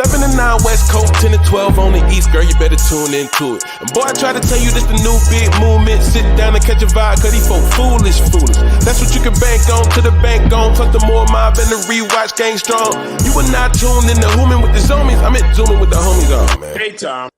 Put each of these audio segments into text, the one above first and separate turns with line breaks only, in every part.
7 to 9 West Coast, 10 to 12 on the East, girl, you better tune into it. And boy, I try to tell you this the new big movement. Sit down and catch a vibe, cause these folk foolish. That's what you can bank on, to the bank on. Plus the more mob and the rewatch gang strong. You are not tuned in the Zooming with the zoomies. I'm at Zooming with the homies on, man.
Hey, Tom.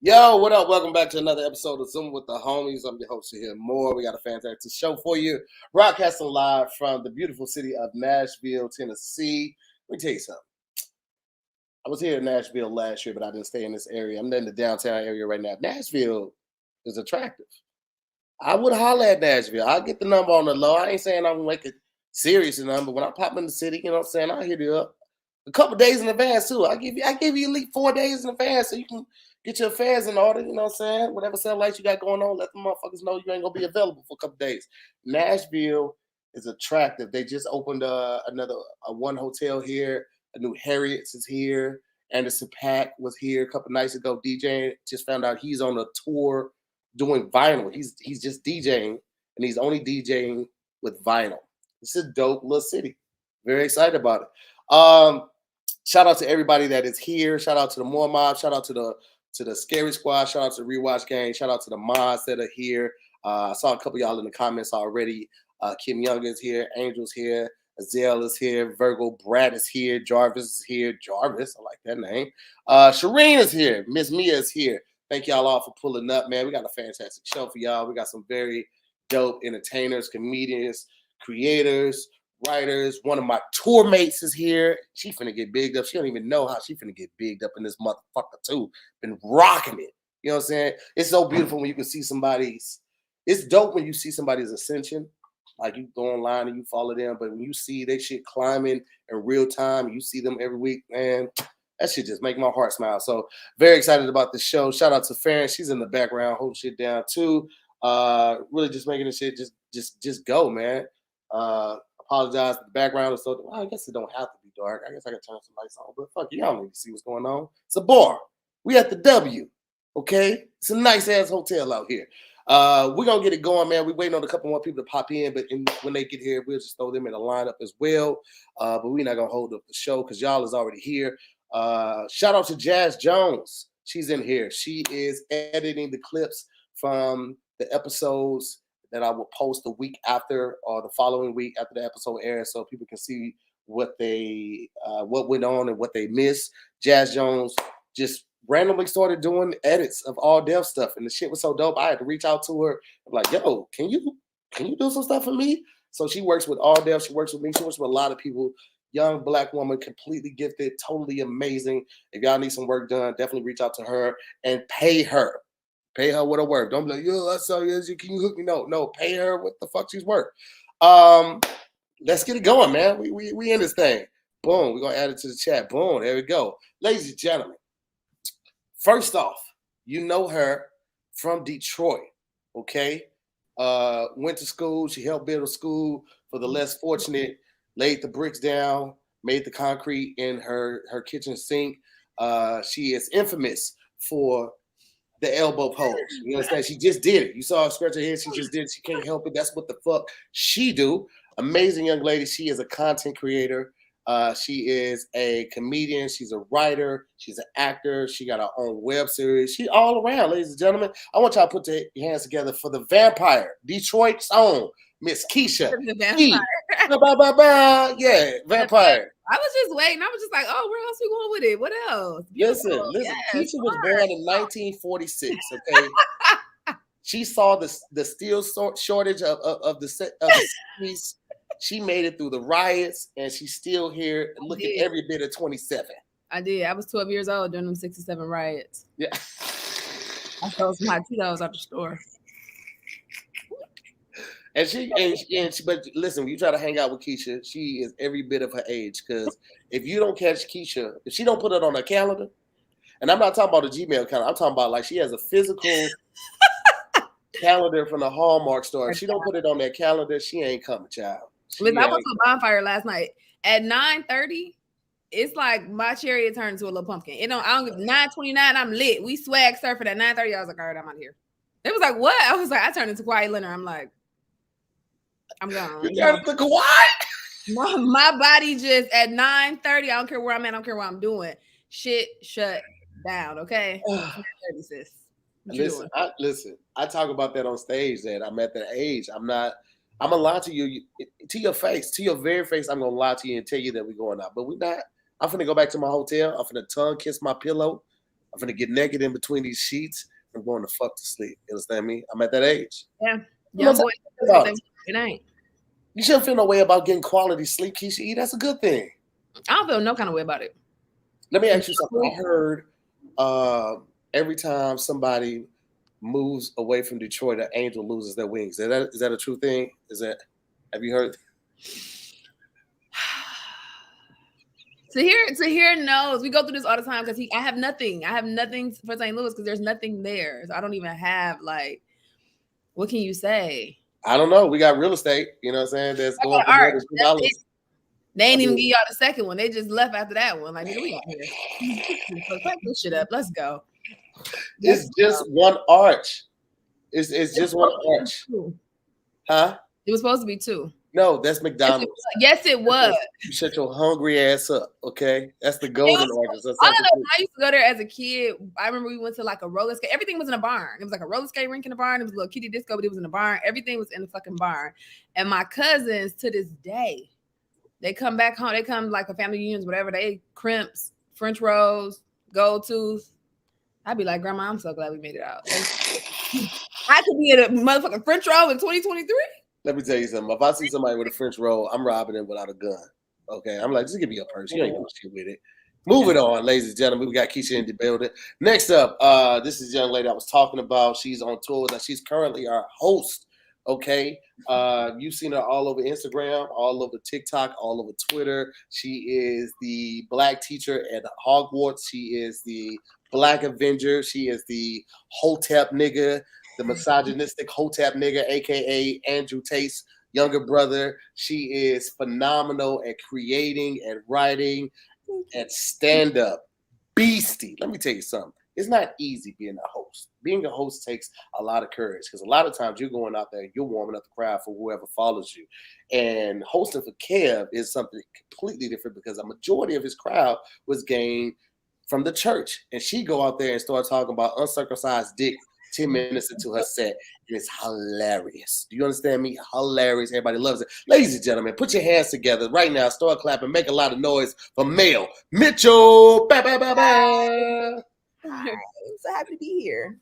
Yo, what up? Welcome back to another episode of Zoom with the Homies. I'm your host here, Moore. We got a fantastic show for you. Broadcasting live from the beautiful city of Nashville, Tennessee. Let me tell you something. I was here in Nashville last year, but I didn't stay in this area. I'm in the downtown area right now. Nashville is attractive. I would holler at Nashville. I'll get the number on the low. I ain't saying I'm going to make it serious enough, but when I pop in the city, you know what I'm saying, I'll hit you up. A couple days in advance, too. I give you at least 4 days in advance so you can get your affairs in order, you know what I'm saying? Whatever satellites you got going on, let the motherfuckers know you ain't going to be available for a couple days. Nashville is attractive. They just opened another one hotel here. A new Harriet's is here. Anderson .Paak was here a couple nights ago DJing. Just found out he's on a tour doing vinyl. He's just DJing, and he's only DJing with vinyl. It's a dope little city. Very excited about it. Shout out to everybody that is here. Shout out to the MooreMods. Shout out to the Scary Squad. Shout out to the Rewatch Gang. Shout out to the mods that are here. I saw a couple of y'all in the comments already. Kim Young is here. Angel's here. Azale is here. Virgo Brad is here. Jarvis is here. Jarvis, I like that name. Shireen is here. Miss Mia is here. Thank y'all all for pulling up, man. We got a fantastic show for y'all. We got some very dope entertainers, comedians, creators, writers. One of my tour mates is here. She finna get bigged up. She don't even know how she finna get bigged up in this motherfucker too. Been rocking it. You know what I'm saying? It's so beautiful when you can see somebody's. It's dope when you see somebody's ascension. Like you go online and you follow them, but when you see they shit climbing in real time, you see them every week, man, that shit just make my heart smile. So very excited about the show. Shout out to Farren. She's in the background, holding shit down too. Really just making the shit just go, man. Apologize for the background. So well, I guess it don't have to be dark. I guess I can turn some lights on, but fuck you, I don't need to see what's going on. It's a bar. We at the W, okay? It's a nice ass hotel out here. We're gonna get it going, man. We're waiting on a couple more people to pop in, but when they get here, we'll just throw them in the lineup as well. But we're not gonna hold up the show because y'all is already here. Shout out to Jazz Jones. She's in here. She is editing the clips from the episodes that I will post the week after or the following week after the episode airs, so people can see what went on and what they missed. Jazz Jones just randomly started doing edits of all deaf stuff, and the shit was so dope. I had to reach out to her. I'm like, yo, can you do some stuff for me? So she works with all deaf. She works with me. She works with a lot of people. Young black woman, completely gifted, totally amazing. If y'all need some work done, definitely reach out to her and pay her. Pay her what her worth. Don't be like, yo, I saw you. Can you hook me? No, pay her what the fuck she's worth. Let's get it going, man. We in this thing. Boom. We're gonna add it to the chat. Boom. There we go. Ladies and gentlemen. First off, you know her from Detroit, okay? Went to school. She helped build a school for the less fortunate, laid the bricks down, made the concrete in her kitchen sink. She is infamous for the elbow pose. You understand? She just did it. You saw her scratch her head. She just did it. She can't help it. That's what the fuck she do. Amazing young lady. She is a content creator. She is a comedian. She's a writer. She's an actor. She got her own web series. She all around, ladies and gentlemen. I want y'all to put your hands together for the vampire, Detroit's own Miss Keisha.
The vampire.
Yeah, vampire.
I was just waiting. I was just like, oh, where else we going with it? What else?
Listen.
Yes,
Keisha was born in 1946. Okay, she saw the steel shortage of the 60s. She made it through the riots, and she's still here looking every bit of 27.
I did. I was 12 years old during them 67 riots.
Yeah.
I sold some hot Cheetos out the store.
But listen, when you try to hang out with Keisha, she is every bit of her age. Because if you don't catch Keisha, if she don't put it on her calendar, and I'm not talking about a Gmail calendar, I'm talking about like she has a physical calendar from the Hallmark store. If she don't put it on that calendar, she ain't coming, child.
Listen, I went to a bonfire last night, At 9:30, it's like my chariot turned into a little pumpkin. I don't give 9:29, I'm lit. We swag surfing at 9:30. I was like, all right, I'm out of here. It was like, what? I was like, I turned into Kawhi Leonard. I'm like, I'm gone.
You turned into Kawhi?
My body just at 9:30, I don't care where I'm at, I don't care what I'm doing. Shit shut down, okay? 9:30, sis.
Listen, I talk about that on stage that I'm at that age. I'm gonna lie to you to your face, to your very face. I'm gonna lie to you and tell you that we're going out, but we're not. I'm finna go back to my hotel. I'm finna tongue kiss my pillow. I'm finna get naked in between these sheets. I'm going to fuck to sleep. You understand me? I'm at that age.
Yeah. Young boy, it ain't.
You shouldn't feel no way about getting quality sleep, Keisha. That's a good thing.
I don't feel no kind of way about it.
Let me ask you something. I heard every time somebody moves away from Detroit, an angel loses their wings. Is that a true thing? Have you heard?
Tahir knows. We go through this all the time because I have nothing. I have nothing for St. Louis because there's nothing there. So I don't even have what can you say?
I don't know. We got real estate. You know what I'm saying? That's going for
art.
$2.
They ain't even give y'all the second one. They just left after that one. Like, nigga, we out here. So pack this shit up. Let's go.
It's just one arch. It's just one arch. Huh?
It was supposed to be 2.
No, that's McDonald's.
Yes, it was.
You shut your hungry ass up, okay? That's the golden arches.
I used to go there as a kid. I remember we went to like a roller skate. Everything was in a barn. It was like a roller skate rink in the barn. It was a little kiddie disco, but it was in the barn. Everything was in the fucking barn. And my cousins, to this day, they come back home. They come like a family reunions, whatever. They eat crimps, French rolls, gold tooth. I'd be like, Grandma, I'm so glad we made it out. I could be at a motherfucking French roll in 2023.
Let me tell you something. If I see somebody with a French roll, I'm robbing them without a gun. Okay, I'm like, just give me your purse. You ain't gonna shit with it. Move it on, ladies and gentlemen. We got Keisha in the building. Next up, this is the young lady I was talking about. She's on tour. She's currently our host. Okay, you've seen her all over Instagram, all over TikTok, all over Twitter. She is the black teacher at Hogwarts. She is the Black Avenger. She is the Hotep nigga. The misogynistic Hotep nigga, aka Andrew Tate's younger brother. She is phenomenal at creating and writing and stand-up. Beastie. Let me tell you something. It's not easy being a host. Being a host takes a lot of courage because a lot of times you're going out there and you're warming up the crowd for whoever follows you. And hosting for Kev is something completely different because a majority of his crowd was gained from the church. And she go out there and start talking about uncircumcised dick 10 minutes into her set, and it's hilarious. Do you understand me? Hilarious. Everybody loves it. Ladies and gentlemen, put your hands together right now. Start clapping. Make a lot of noise for Mel Mitchell. Bah, bah, bah, bah.
Hi, I'm so happy to be here.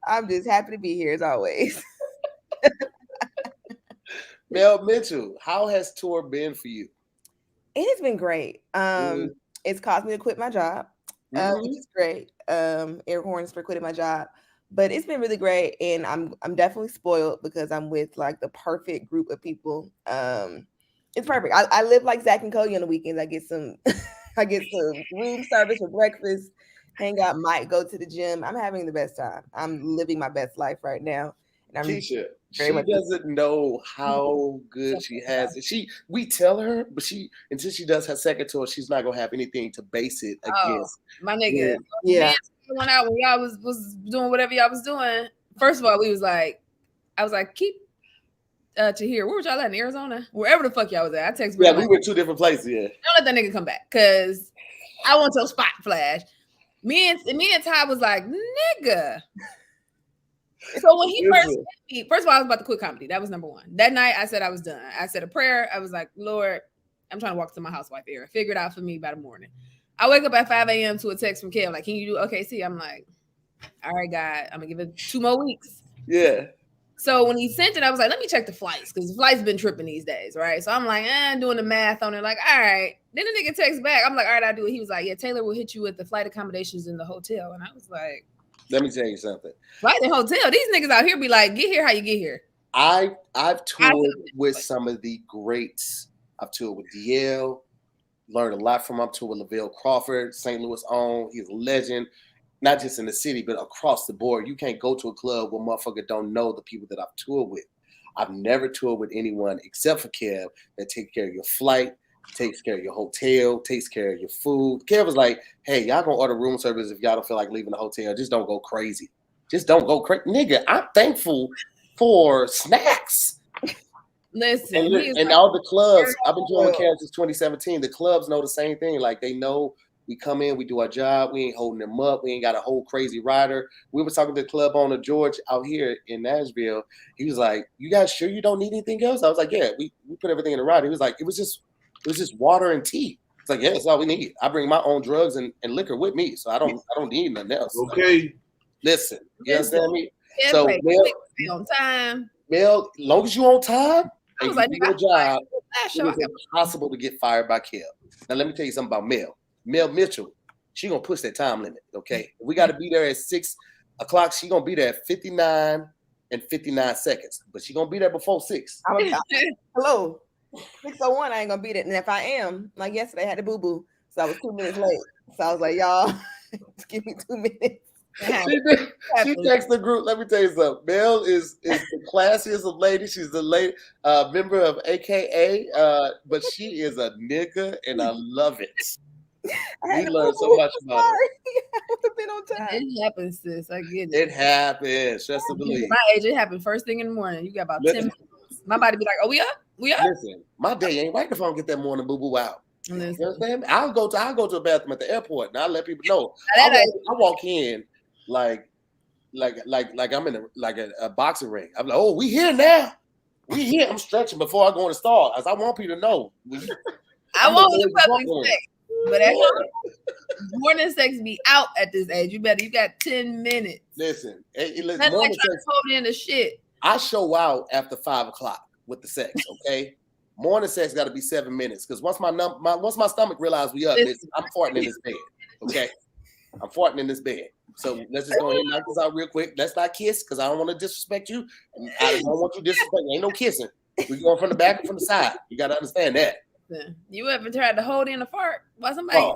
I'm just happy to be here as always.
Mel Mitchell, how has tour been for you?
It has been great. It's caused me to quit my job. Which is great. Air horns for quitting my job, but it's been really great, and I'm definitely spoiled because I'm with like the perfect group of people. It's perfect. I live like Zach and Cody on the weekends. I get some room service for breakfast, hang out, might go to the gym. I'm having the best time. I'm living my best life right now. And I'm
Keisha, she doesn't know how good she has it. We tell her, but until she does her second tour, she's not gonna have anything to base it against.
My nigga,
yeah.
When y'all was doing whatever y'all was doing, first of all, I was like, keep Tahir. Where was y'all at in Arizona? Wherever the fuck y'all was at. I texted.
Yeah, we were 2 different places. Yeah.
Don't let that nigga come back because I want your spot flash. Me and Ty was like, nigga. So when he first hit me, first of all, I was about to quit comedy. That was number one. That night, I said I was done. I said a prayer. I was like, Lord, I'm trying to walk to my housewife era. Figure it out for me by the morning. I wake up at 5 a.m. to a text from Kev, like, can you do OKC? I'm like, all right, God, I'm going to give it 2 more weeks.
Yeah.
So when he sent it, I was like, let me check the flights because the flights been tripping these days, right? So I'm like, doing the math on it, like, all right. Then the nigga texts back. I'm like, all right, I'll do it. He was like, yeah, Taylor will hit you with the flight accommodations in the hotel. And I was like,
let me tell you something.
Flight and hotel. These niggas out here be like, get here how you get here.
I've toured with some of the greats. I've toured with DL, learned a lot from him. I've toured with Lavelle Crawford, St. Louis own. He's a legend, not just in the city, but across the board. You can't go to a club where motherfucker don't know the people that I've toured with. I've never toured with anyone except for Kev that takes care of your flight, takes care of your hotel, takes care of your food. Kev was like, hey, y'all gonna order room service if y'all don't feel like leaving the hotel. Just don't go crazy. Just don't go crazy. Nigga, I'm thankful for snacks.
Listen,
and all the clubs, I've been doing Kev since 2017. The clubs know the same thing. Like, they know we come in, we do our job, we ain't holding them up, we ain't got a whole crazy rider. We were talking to the club owner, George, out here in Nashville. He was like, you guys sure you don't need anything else? I was like, yeah, we put everything in the rider. He was like, it was just water and tea. It's like, yeah, that's all we need. I bring my own drugs and liquor with me, so I don't need nothing else.
Okay.
Like, listen, you understand me?
Yeah,
So Mel,
on time.
Mel, as long as you on time
I
and
was
you
like,
do your job,
show,
it is impossible to get fired by Kev. Now let me tell you something about Mel. Mel Mitchell, she gonna push that time limit. Okay, we got to be there at 6 o'clock. She gonna be there at 59 and 59 seconds, but she gonna be there before 6.
Hello. 6:01, I ain't gonna beat it. And if I am, like yesterday, I had to boo-boo. So I was 2 minutes late. So I was like, y'all, just give me 2 minutes.
She texts the group. Let me tell you something. Mel is the classiest of ladies. She's the late member of AKA, but she is a nigga, and I love it. We learned so much about her.
I would have been on time.
It happens, sis. I get it.
It happens. Just to believe.
My age, it happened first thing in the morning. You got about 10 minutes. My body be like, oh, we up? We up?
Listen, my day ain't right if I don't get that morning boo-boo out.
Listen.
You understand me? I'll go to a bathroom at the airport, and I'll let people know. I walk in like I'm in a boxing ring. I'm like, oh, we here now. We here. I'm stretching before I go in the stall, as I want people to know.
I want the public sex, but at home, morning sex be out at this age. You got 10 minutes.
Listen,
nothing like trying to hold in the shit.
I show out after 5 o'clock with the sex. Okay, morning sex got to be 7 minutes, because once my stomach realizes we up, I'm farting in this bed. Okay, I'm farting in this bed. So let's just go ahead and knock this out real quick. Let's not kiss, because I don't want to disrespect you. I don't want you disrespecting. Ain't no kissing. We're going from the back and from the side. You got to understand that.
You ever tried to hold in a fart while somebody?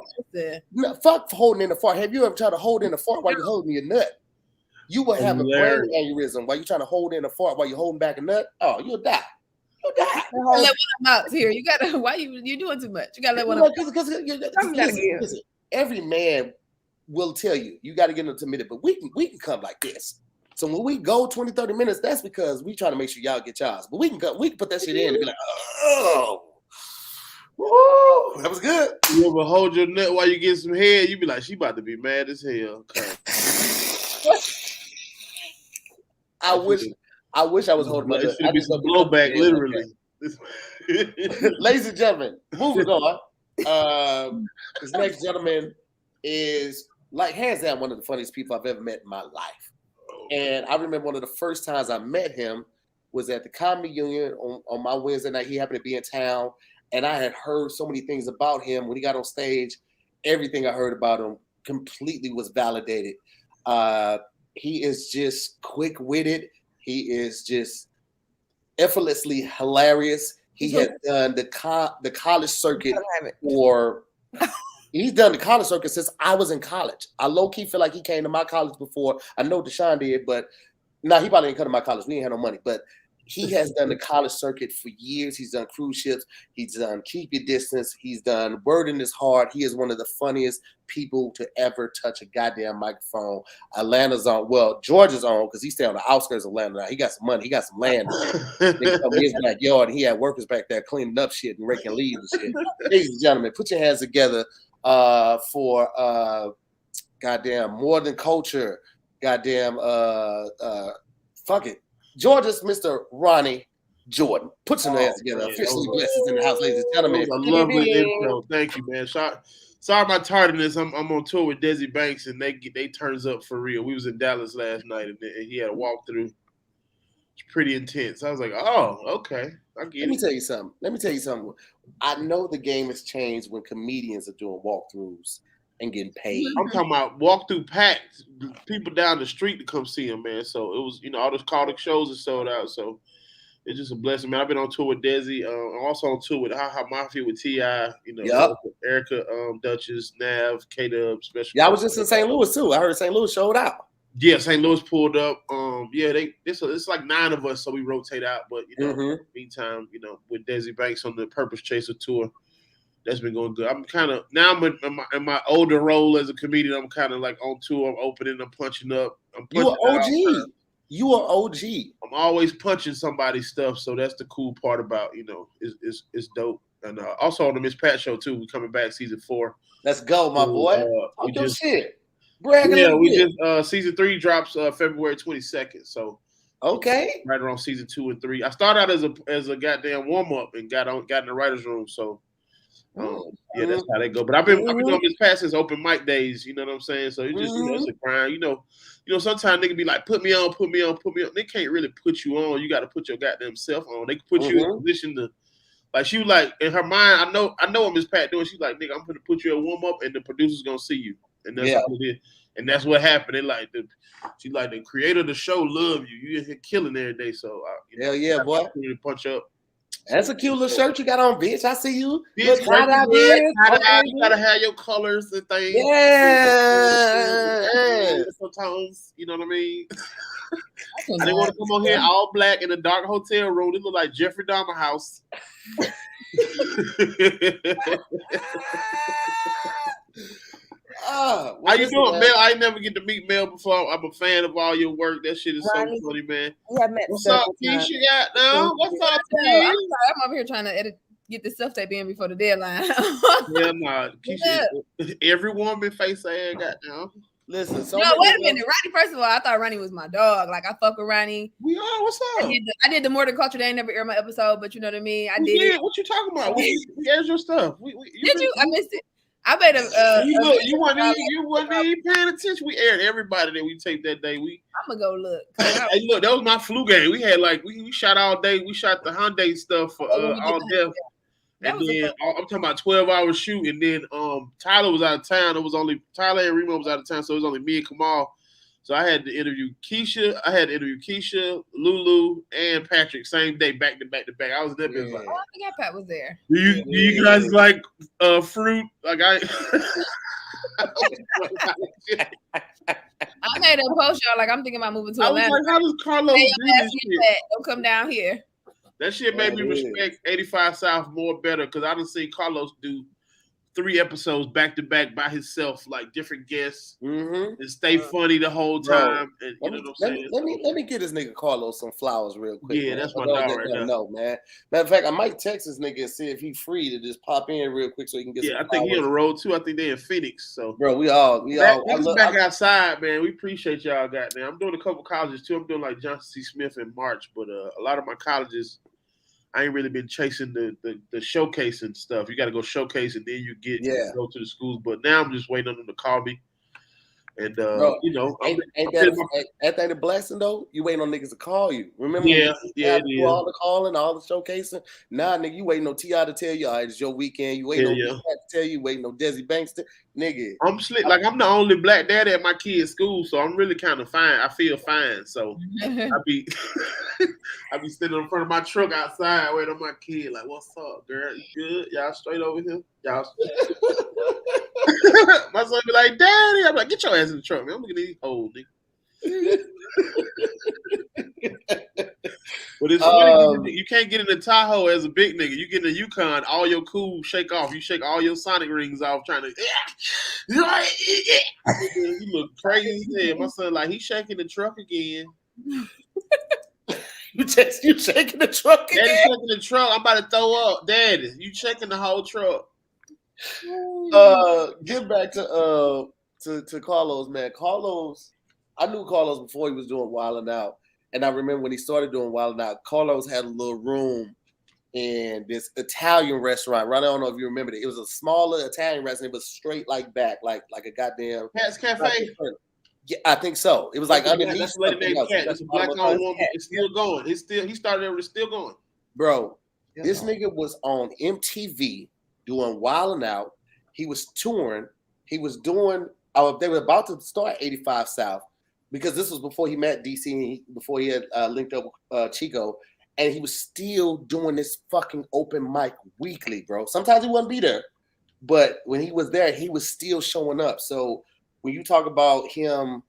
No, fuck holding in a fart. Have you ever tried to hold in a fart while you're holding your nut? You will have a brain aneurysm while you're trying to hold in a fart while you're holding back a nut. Oh, you'll die. You'll die.
Let one of them out here. You gotta. Why you doing too much? You gotta let one of them.
Because every man will tell you got to get into minute, but we can come like this. So when we go 20, 30 minutes, that's because we trying to make sure y'all get y'all. But we can put that shit in and be like, oh. Woo, that was good.
You ever hold your nut while you get some head? You be like, she about to be mad as hell.
I wish I was holding my nut.
It should be some blowback, literally.
Okay. Ladies and gentlemen, moving on. This next gentleman is, like, hands down, one of the funniest people I've ever met in my life. And I remember one of the first times I met him was at the Comedy Union on my Wednesday night. He happened to be in town. And I had heard so many things about him when he got on stage. Everything I heard about him completely was validated. He is just quick-witted. He is just effortlessly hilarious. He has done the college circuit he's done the college circuit since I was in college. I low-key feel like he came to my college before. I know Deshaun did, but no, he probably didn't come to my college. We didn't have no money, but he has done the college circuit for years. He's done cruise ships. He's done Keep Your Distance. He's done Word in His Heart. He is one of the funniest people to ever touch a goddamn microphone. Atlanta's on, well, Georgia's on, because he stay on the outskirts of Atlanta now. He got some money. He got some land. They come in his backyard, and he had workers back there cleaning up shit and raking leaves and shit. Ladies and gentlemen, put your hands together for goddamn More Than Culture. Goddamn fuck it. Georgia's Mr. Ronnie Jordan. Put some hands together. Officially blessings in the house, ladies and gentlemen.
I love the intro. Thank you, man. Sorry about tardiness. I'm on tour with Desi Banks, and they turns up for real. We was in Dallas last night, and he had a walkthrough. It's pretty intense. I was like, oh, okay. I get it. Let me tell
you something. I know the game has changed when comedians are doing walkthroughs and getting paid.
I'm talking about walkthrough packed, people down the street to come see him, man. So it was, all those Cardiff shows are sold out. So it's just a blessing, man. I've been on tour with Desi. I'm also on tour with How Mafia with T.I., Erica, Duchess, Nav, K-Dub, special.
Yeah, I was just in St. Louis too. I heard St. Louis showed out.
Yeah, St. Louis pulled up. It's like 9 of us, so we rotate out. But meantime, with Desi Banks on the Purpose Chaser tour, that's been going good. I'm kind of now. In my older role as a comedian, I'm kind of like on tour. I'm opening. I'm punching up.
You are OG. You are OG.
I'm always punching somebody's stuff, so that's the cool part about it's dope. And also on the Miss Pat show too. We coming back season 4.
Let's go, my boy.
We just
shit.
Season 3 drops February 22nd. So
okay,
right around season 2 and 3. I started out as a goddamn warm up and got in the writers' room. So that's how they go. But I've been on Miss Pat since open mic days. You know what I'm saying? So it's just it's a grind. Sometimes they can be like, put me on. They can't really put you on. You got to put your goddamn self on. They can put you in a position to. Like she was like in her mind, I know what Miss Pat doing. She's like, nigga, I'm gonna put you a warm up, and the producer's gonna see you, and that's what it is. And that's what happened. She's like the creator of the show love you. You in here killing every day. So
hell yeah, boy.
To punch up.
That's a cute little shirt you got on, bitch. I see you.
You gotta have your colors and things.
Yeah.
Sometimes, you know what I mean. They want to come on here all black in a dark hotel room. They look like Jeffrey Dahmer house. How you doing, Mel? I ain't never get to meet Mel before. I'm a fan of all your work. That shit is
Ronnie,
so funny, man.
What's
up, Keisha? What's up, Keisha?
I'm over here trying to get the self tape in before the deadline.
Keisha, every woman face ass goddamn.
Listen,
wait a minute, Ronnie. First of all, I thought Ronnie was my dog. Like I fuck with Ronnie.
We are. What's up?
I did the More Than Culture. They ain't never aired my episode, but you know what I mean. I did it.
What you talking about? We aired your stuff.
Did you? I missed it. I made
you wasn't even paying attention. We aired everybody that we taped that day.
I'm gonna go look.
Hey, look, that was my flu game. We had we shot all day. We shot the Hyundai stuff for all death. And then I'm talking about 12-hour shoot, and then Tyler was out of town. Tyler and Remo was out of town, so it was only me and Kamal. So I had to interview Keisha. Lulu, and Patrick same day, back to back to back. I was there.
I think Pat was there.
Do you guys like fruit? Like I
made a post, y'all. Like I'm thinking about moving to Atlanta.
I was like, how does Carlos do this shit?
Don't come down here.
That shit made me respect 85 South more better because I done seen Carlos do 3 episodes back to back by himself, like different guests, and stay funny the whole time. And you know what I'm saying?
Let me get this nigga Carlos some flowers real quick.
Yeah,
man.
that's my dog right now.
No, man. Matter of fact, I might text this nigga and see if he's free to just pop in real quick so he can get.
Yeah, I think he on the road too. I think they in Phoenix. So,
bro, we all
back outside, man. We appreciate y'all. Goddamn, I'm doing a couple colleges too. I'm doing like Johnson C. Smith in March, but a lot of my colleges. I ain't really been chasing the showcasing stuff. You got to go showcase and then you go to the schools. But now I'm just waiting on them to call me. And
bro, ain't that thing a blessing though? You waiting on niggas to call you. Remember? All the calling, all the showcasing. Nah, nigga, you waiting on T.I. to tell you, all right, it's your weekend. You waiting on T.I. to tell you, waiting on Desi Banks to nigga.
I'm slick. Like I'm the only black daddy at my kid's school, so I'm really kind of fine. I feel fine. So I be sitting in front of my truck outside waiting on my kid. Like, what's up, girl? You good? Y'all straight over here? Y'all. My son be like, Daddy. I'm like, get your ass in the truck, man. I'm looking at these old nigga. But it's funny, you can't get in the Tahoe as a big nigga. You get in the Yukon, all your cool shake off. You shake all your Sonic rings off trying to you look crazy as hell. My son like, he's shaking the truck again.
You shaking the truck again?
Daddy shaking the truck. I'm about to throw up. Daddy, you shaking the whole truck.
Get back to Carlos, man. Carlos, I knew Carlos before he was doing Wildin' Out, and I remember when he started doing Wildin' Out, Carlos had a little room in this Italian restaurant. Right? I don't know if you remember it. It was a smaller Italian restaurant. It was straight like back, like a goddamn
Pat's Cafe.
Yeah, I think so. It was like underneath.
That's a lady named Cat. That's a black-owned woman. It's still going. He started it. It's still going.
Bro, this nigga was on MTV. Doing Wildin' Out. He was touring. He was doing. They were about to start 85 South because this was before he met DC and before he had linked up with Chico, and he was still doing this fucking open mic weekly, bro. Sometimes he wouldn't be there, but when he was there, he was still showing up. So when you talk about him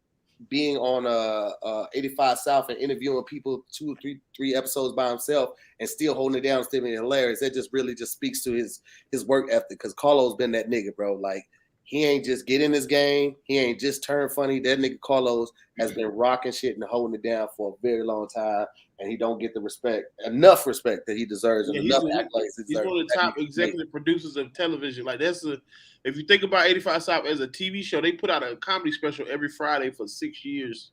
being on 85 South and interviewing people 2 or 3 episodes by himself and still holding it down, still being hilarious. That just really just speaks to his work ethic. Because Carlo's been that nigga, bro. Like, he ain't just get in this game. He ain't just turn funny. That nigga Carlos has been rocking shit and holding it down for a very long time, and he don't get the enough respect that he deserves, and enough accolades.
He's one of the top executive producers of television. Like, if you think about 85 South as a TV show, they put out a comedy special every Friday for 6 years.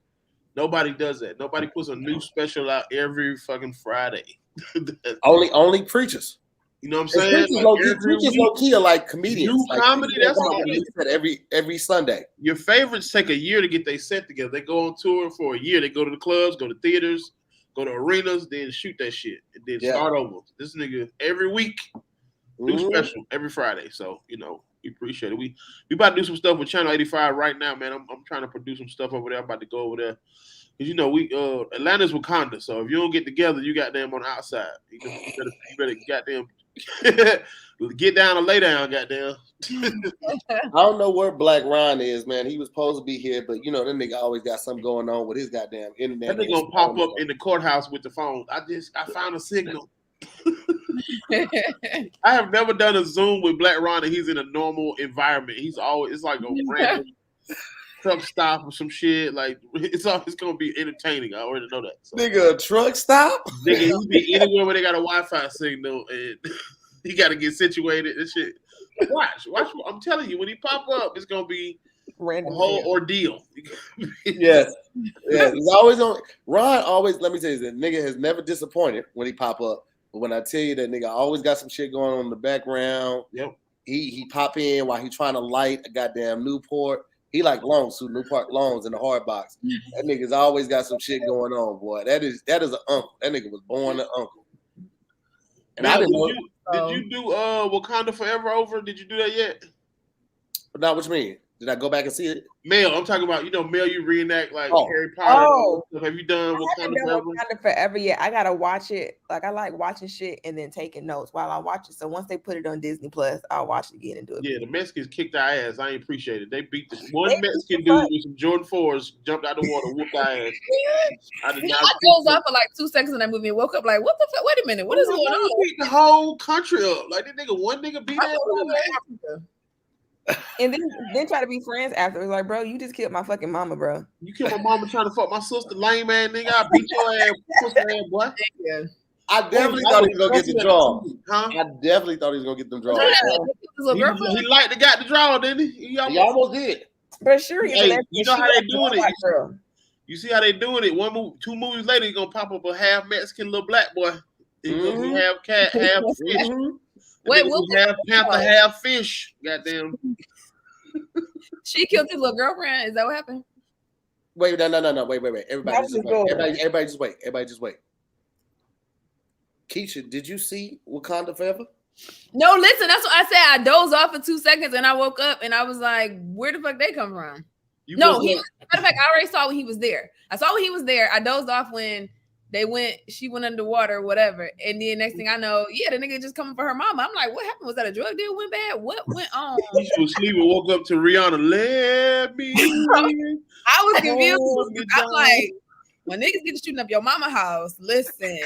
Nobody does that. Nobody puts a new special out every fucking Friday.
only preachers.
You know what I'm saying?
Preachers low key are like comedians.
New comedy, that's all
every Sunday.
Your favorites take a year to get their set together. They go on tour for a year. They go to the clubs, go to theaters, go to arenas, then shoot that shit, and then start over. This nigga every week, new special every Friday. So, you know, we appreciate it. We about to do some stuff with Channel 85 right now, man. I'm trying to produce some stuff over there. I'm about to go over there. Because, you know, we Atlanta's Wakanda. So if you don't get together, you goddamn on the outside. You better goddamn get down and lay down, goddamn.
I don't know where Black Ron is, man. He was supposed to be here, but you know, that nigga always got something going on with his goddamn internet.
That nigga gonna pop up in the courthouse with the phone. I found a signal. I have never done a Zoom with Black Ron and he's in a normal environment. He's always, it's like a random truck stop or some shit. Like, it's gonna be entertaining. I already know that. So.
Nigga, a truck stop?
Nigga, he be anywhere where they got a Wi-Fi signal and he got to get situated and shit. Watch. I'm telling you, when he pop up, it's gonna be random a whole ordeal.
Yes. He's always on. Ron always. Let me tell you, that nigga has never disappointed when he pop up. But when I tell you that nigga always got some shit going on in the background.
Yep.
He pop in while he trying to light a goddamn Newport. He like Longs, too, Newport Longs in the hard box. That nigga's always got some shit going on, boy. That is an uncle. That nigga was born an uncle. And
now,
I didn't know.
Did you do Wakanda Forever over? Did you do that yet?
Now, what you mean? Did I go back and see it?
Mel, I'm talking about, Mel, you reenact like Harry Potter. Oh. Have you done
Wakanda Forever yet? I gotta watch it. Like, I like watching shit and then taking notes while I watch it. So once they put it on Disney Plus, I'll watch it again and do it.
Yeah, the Mexicans kicked our ass. I ain't appreciate it. They beat this one Mexican dude with some Jordan 4s, jumped out the water, whooped our ass.
I dozed off for like 2 seconds in that movie and woke up like, what the fuck? Wait a minute, what is going on?
Beat the whole country up. Like, one nigga beat that.
And then try to be friends afterwards. Like, bro, you just killed my fucking mama, bro.
You killed my mama trying to fuck my sister, lame man, nigga. I beat your ass, sister ass, boy.
Yeah.
I definitely thought he was gonna get the draw. Huh? I definitely thought he was gonna get them draw.
He liked to got the draw, didn't he?
He almost did.
For sure.
Hey, you know how they doing it. You see how they doing it. 2 movies later, he's gonna pop up a half Mexican little black boy. He's gonna be half cat, half fish. Wait, half panther, half fish. Goddamn.
She killed his little girlfriend. Is that what happened?
Wait, no. Wait. Everybody just wait. Keisha, did you see Wakanda Forever?
No, listen, that's what I said. I dozed off for 2 seconds and I woke up and I was like, where the fuck they come from? Matter of fact, I already saw when he was there. I saw when he was there. I dozed off when she went underwater, whatever. And then next thing I know, the nigga just coming for her mama. I'm like, what happened? Was that a drug deal went bad? What went on?
She was sleeping, woke up to Rihanna, let me.
I was confused. I'm like, when niggas get to shooting up your mama house, listen,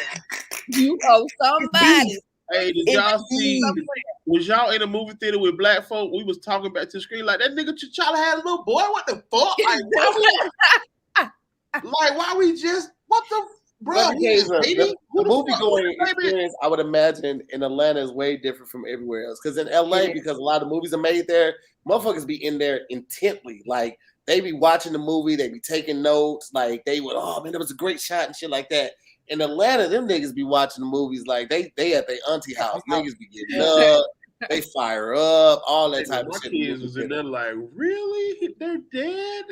you owe somebody.
Hey, did y'all see? Was y'all in a movie theater with black folk? We was talking back to the screen like, that nigga T'Challa had a little boy. What the fuck? Like, why we just, what the bro,
the movie going experience, I would imagine, in Atlanta is way different from everywhere else. Because in LA, because a lot of movies are made there, motherfuckers be in there intently. Like, they be watching the movie, they be taking notes. Like, they would, oh man, that was a great shot and shit like that. In Atlanta, them niggas be watching the movies like they at their auntie house. Niggas be getting up, they fire up, all that type of shit.
Kids was in there like, really? They're dead?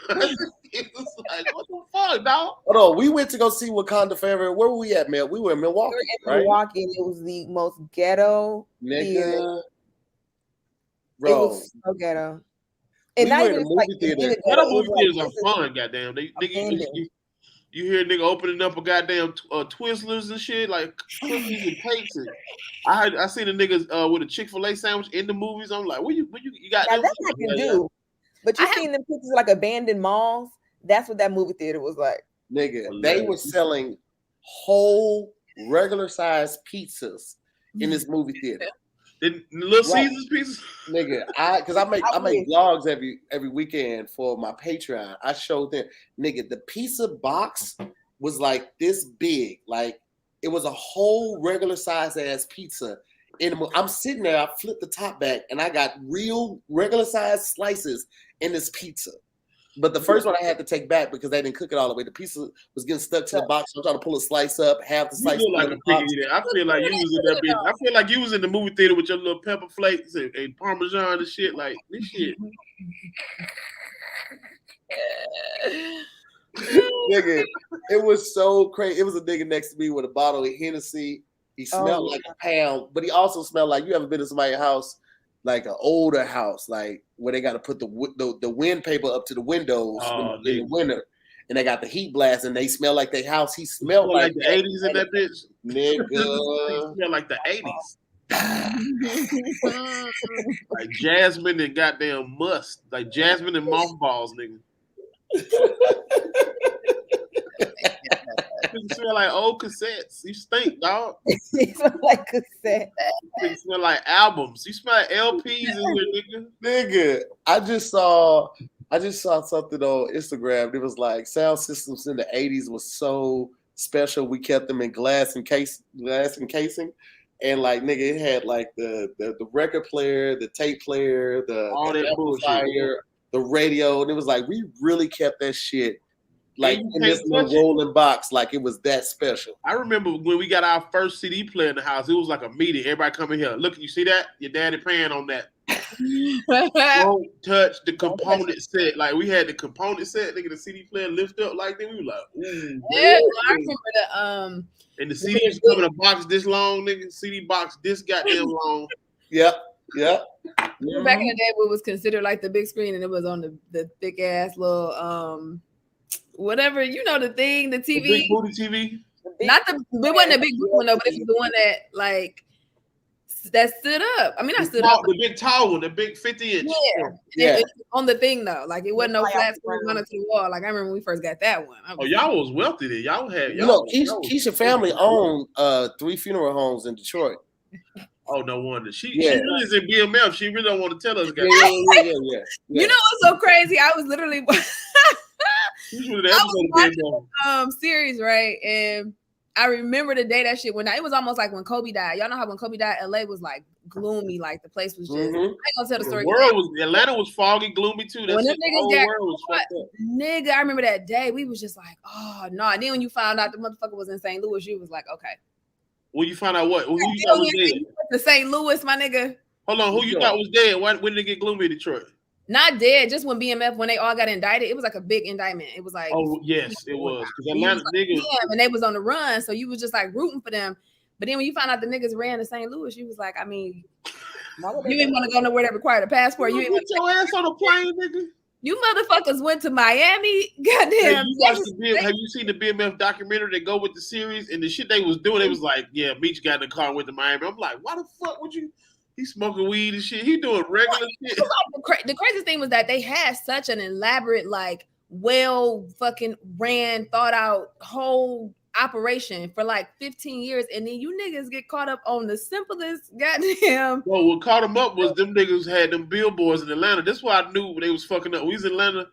It was like, what the fuck, dog?
Hold on, we went to go see Wakanda Forever. Where were we at, man? We were in Milwaukee.
Milwaukee, and it was the most ghetto
nigga.
Bro, it was so ghetto. And
we were in the movie theater.
Ghetto movie theaters are fun, goddamn. You hear a nigga opening up a goddamn Twizzlers and shit, like cookies and cakes. And I seen a niggas with a Chick-fil-A sandwich in the movies. I'm like, what you got?
Now, that I can do. But you seen them pictures of like abandoned malls That's what that movie theater was like.
Nigga, they were selling whole regular size pizzas in this movie theater.
Little Caesars pizzas?
Nigga, because I make vlogs every weekend for my Patreon. I showed them, nigga, the pizza box was like this big. Like it was a whole regular size ass pizza. I'm sitting there, I flipped the top back, and I got real regular size slices in this pizza. But the first one I had to take back because they didn't cook it all the way. The pizza was getting stuck to the box. So I'm trying to pull a slice up, half the slice.
Like a piggy there. I feel like you was in that bitch. I feel like you was in the movie theater with your little pepper flakes and Parmesan and shit. Like this shit.
Nigga, it was so crazy. It was a nigga next to me with a bottle of Hennessy. He smelled like a pound, but he also smelled like, you ever been to somebody's house, like an older house, like where they got to put the wind paper up to the windows in the winter, and they got the heat blast, and they smell like their house. He smelled like
the 80s in that bitch.
Nigga,
smell like the 80s. Like jasmine and goddamn must, like jasmine and mothballs, nigga. You smell like old cassettes. You stink, dog.
You smell like cassettes.
You smell like albums. You smell like LPs in here, nigga.
Nigga, I just saw something on Instagram. It was like sound systems in the 80s was so special. We kept them in glass encasing. And like nigga, it had like the record player, the tape player, the amplifier, the radio, and it was like we really kept that shit like in this little rolling box, like it was that special.
I remember when we got our first CD player in the house, it was like a meeting. Everybody come in here. Look, you see that? Your daddy paying on that. Don't touch the component set. Like we had the component set, nigga, the CD player lift up like that. We were like, ooh.
Yeah, I remember the
and the CD was coming in a box this long, nigga. CD box this goddamn long.
Yep.
Back in the day, it was considered like the big screen, and it was on the thick ass little whatever, you know, the thing, the TV, the
big booty TV.
It wasn't a big one though, but it was the one that like that stood up. I mean, I stood up.
The big tall one, the big 50-inch.
Yeah. It on the thing though, like it wasn't no flat screen mounted to the wall. Like I remember when we first got that one.
Y'all was wealthy then. Y'all had.
Keisha family owned 3 funeral homes in Detroit.
Oh, no wonder. She really is in BMF. She really don't want to tell us.
Yeah.
You know what's so crazy? I was literally watching series, right? And I remember the day that shit went out. It was almost like when Kobe died. Y'all know how when Kobe died, LA was like gloomy, like the place was just. I ain't gonna tell the story.
Atlanta was foggy, gloomy too. That's when them niggas got
was fucked up. Nigga, I remember that day. We was just like, oh no. And then when you found out the motherfucker was in St. Louis, you was like, okay.
Well, you found out what? Who you thought was dead?
To St. Louis, my nigga.
Hold on, who you thought was dead? When did it get gloomy in Detroit?
Not dead, just when BMF, when they all got indicted, it was like a big indictment. It was like,
oh yes, it was. Because Atlanta niggas,
and they was on the run, so you was just like rooting for them. But then when you found out the niggas ran to St. Louis, you was like, I mean, you didn't want to go nowhere that required a passport. You didn't
put your ass on a plane, nigga.
You motherfuckers went to Miami. Goddamn.
Have you seen the BMF documentary that go with the series? And the shit they was doing, it was like, yeah, Meech got in the car and went to Miami. I'm like, why the fuck would you? He's smoking weed and shit. He doing regular shit.
The craziest thing was that they had such an elaborate, like, well fucking ran, thought out whole operation for like 15 years, and then you niggas get caught up on the simplest goddamn.
Well, what caught them up was them niggas had them billboards in Atlanta. That's why I knew they was fucking up. We was in Atlanta,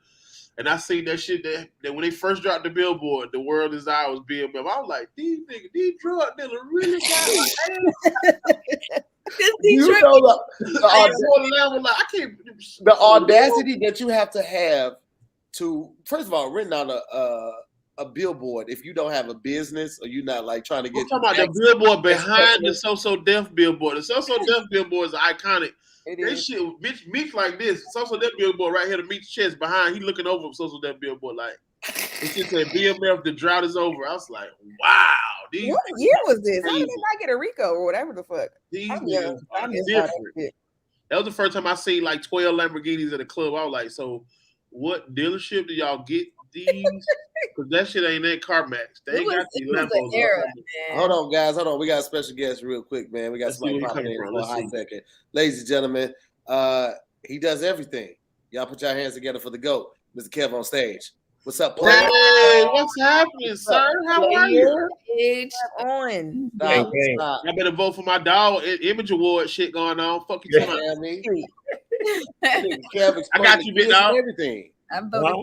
and I seen that shit that when they first dropped the billboard, the world is ours BMF. I was like, these niggas, these drug dealers really got like.
The audacity that you have to have to, first of all, written on a billboard if you don't have a business or you're not like trying to get.
I'm talking about the billboard behind the So Deaf billboard. The So Deaf billboard is iconic. They shit, Meech like this. So Deaf billboard right here to Meech's chest behind. He looking over So Deaf billboard like. It just said BMF, the drought is over. I was like, wow.
What year was this? How did they not get a Rico or whatever the fuck?
These niggas are different. That was the first time I seen like 12 Lamborghinis at a club. I was like, so what dealership do y'all get these? Because that shit ain't that CarMax. They ain't got these Lambos.
Hold on, guys. Hold on. We got a special guest real quick, man. We got somebody popping in for a hot second. Ladies and gentlemen, he does everything. Y'all put your hands together for the GOAT, Mr. KevOnStage. What's up, player?
Hey, what's happening, sir? How are you?
On.
Stop.
I better vote for my dog. Image award shit going on. Fuck you,
Yeah, me. Kev,
I got you, big dog.
Everything.
I'm voting.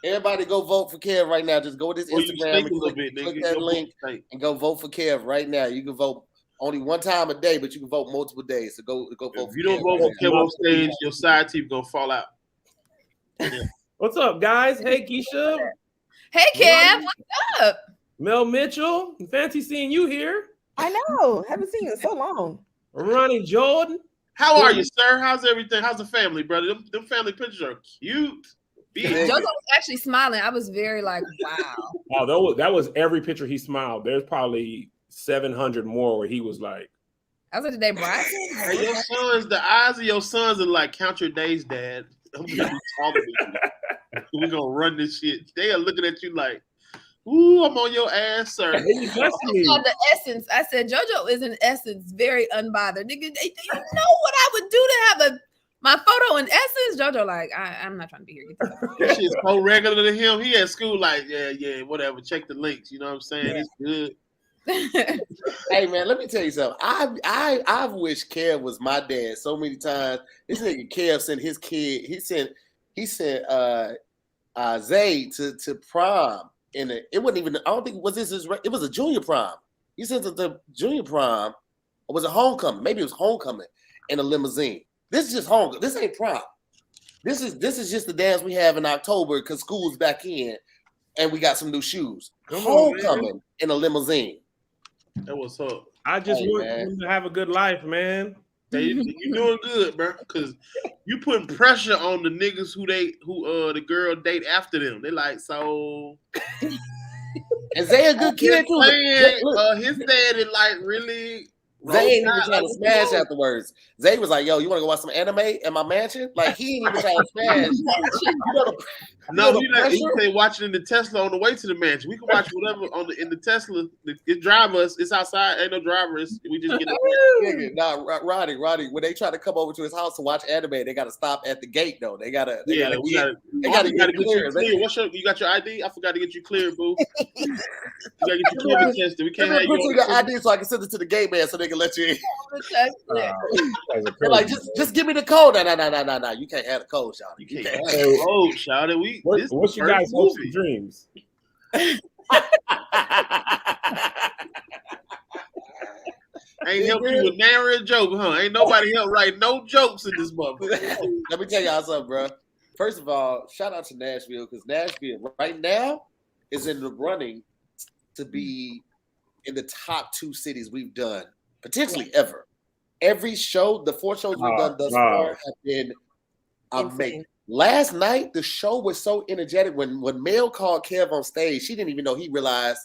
Everybody go vote for Kev right now. Just go to this Instagram and click that link and go vote for Kev right now. You can vote only one time a day, but you can vote multiple days. So go vote.
If you don't vote for KevOnStage, your side team gonna fall out.
Yeah. What's up, guys? Hey, Keisha.
Hey, Kev. What's up?
Mel Mitchell. Fancy seeing you here.
I know. Haven't seen you in so long.
Ronnie Jordan.
How are you, sir? How's everything? How's the family, brother? Them family pictures are cute.
JoJo was actually smiling. I was very like, wow.
Oh, that was every picture he smiled. There's probably 700 more where he was like.
I was like, today, Brian.
Hey, your sons, the eyes of your sons are like, count your days, Dad. I'm gonna be talking to you. We're gonna run this shit. They are looking at you like, ooh, I'm on your ass, sir.
The essence. I said, JoJo is in essence very unbothered. Nigga, do you know what I would do to have my photo in essence? JoJo, like, I'm not trying to be here.
That shit's so regular to him. He at school, like, yeah, whatever. Check the links. You know what I'm saying? Yeah. It's good.
Hey man, let me tell you something. I've wished Kev was my dad so many times. This nigga Kev sent his kid. He sent Zay to prom. It wasn't even. I don't think it was this. It was a junior prom. He sent it to junior prom, or was it homecoming? Maybe it was homecoming in a limousine. This is just homecoming. This ain't prom. This is just the dance we have in October because school's back in, and we got some new shoes. Homecoming in a limousine.
That was up.
I just want them to have a good life, man.
Hey, you doing good, bro? Because you putting pressure on the niggas who the girl date after them. They like, so
is they a good kid too?
His dad is like really.
Zay ain't even trying to smash afterwards. Zay was like, yo, you want to go watch some anime in my mansion? Like, he ain't even trying to smash.
He say watching in the Tesla on the way to the mansion. We can watch whatever in the Tesla. It drive us. It's outside. Ain't no drivers. We just get it.
Nah, Roddy, when they try to come over to his house to watch anime, they got to stop at the gate, though. They got to get you
clear. You got your ID? I forgot to get you clear, boo. You got to get your COVID tested. We can't have you
your ID so I can send it to the gate man so they can let you in. They're like, just give me the code. No. You can't have the code, Shawty. You can't have the
code, Shawty.
What's your guys' hopes and dreams?
Ain't help you with nary a joke, huh? Ain't nobody help write no jokes in this motherfucker.
Let me tell y'all something, bro. First of all, shout out to Nashville because Nashville right now is in the running to be in the top 2 cities we've done potentially ever. Every show, the 4 shows we've done thus far have been amazing. Last night, the show was so energetic. When Mel called KevOnStage, she didn't even realize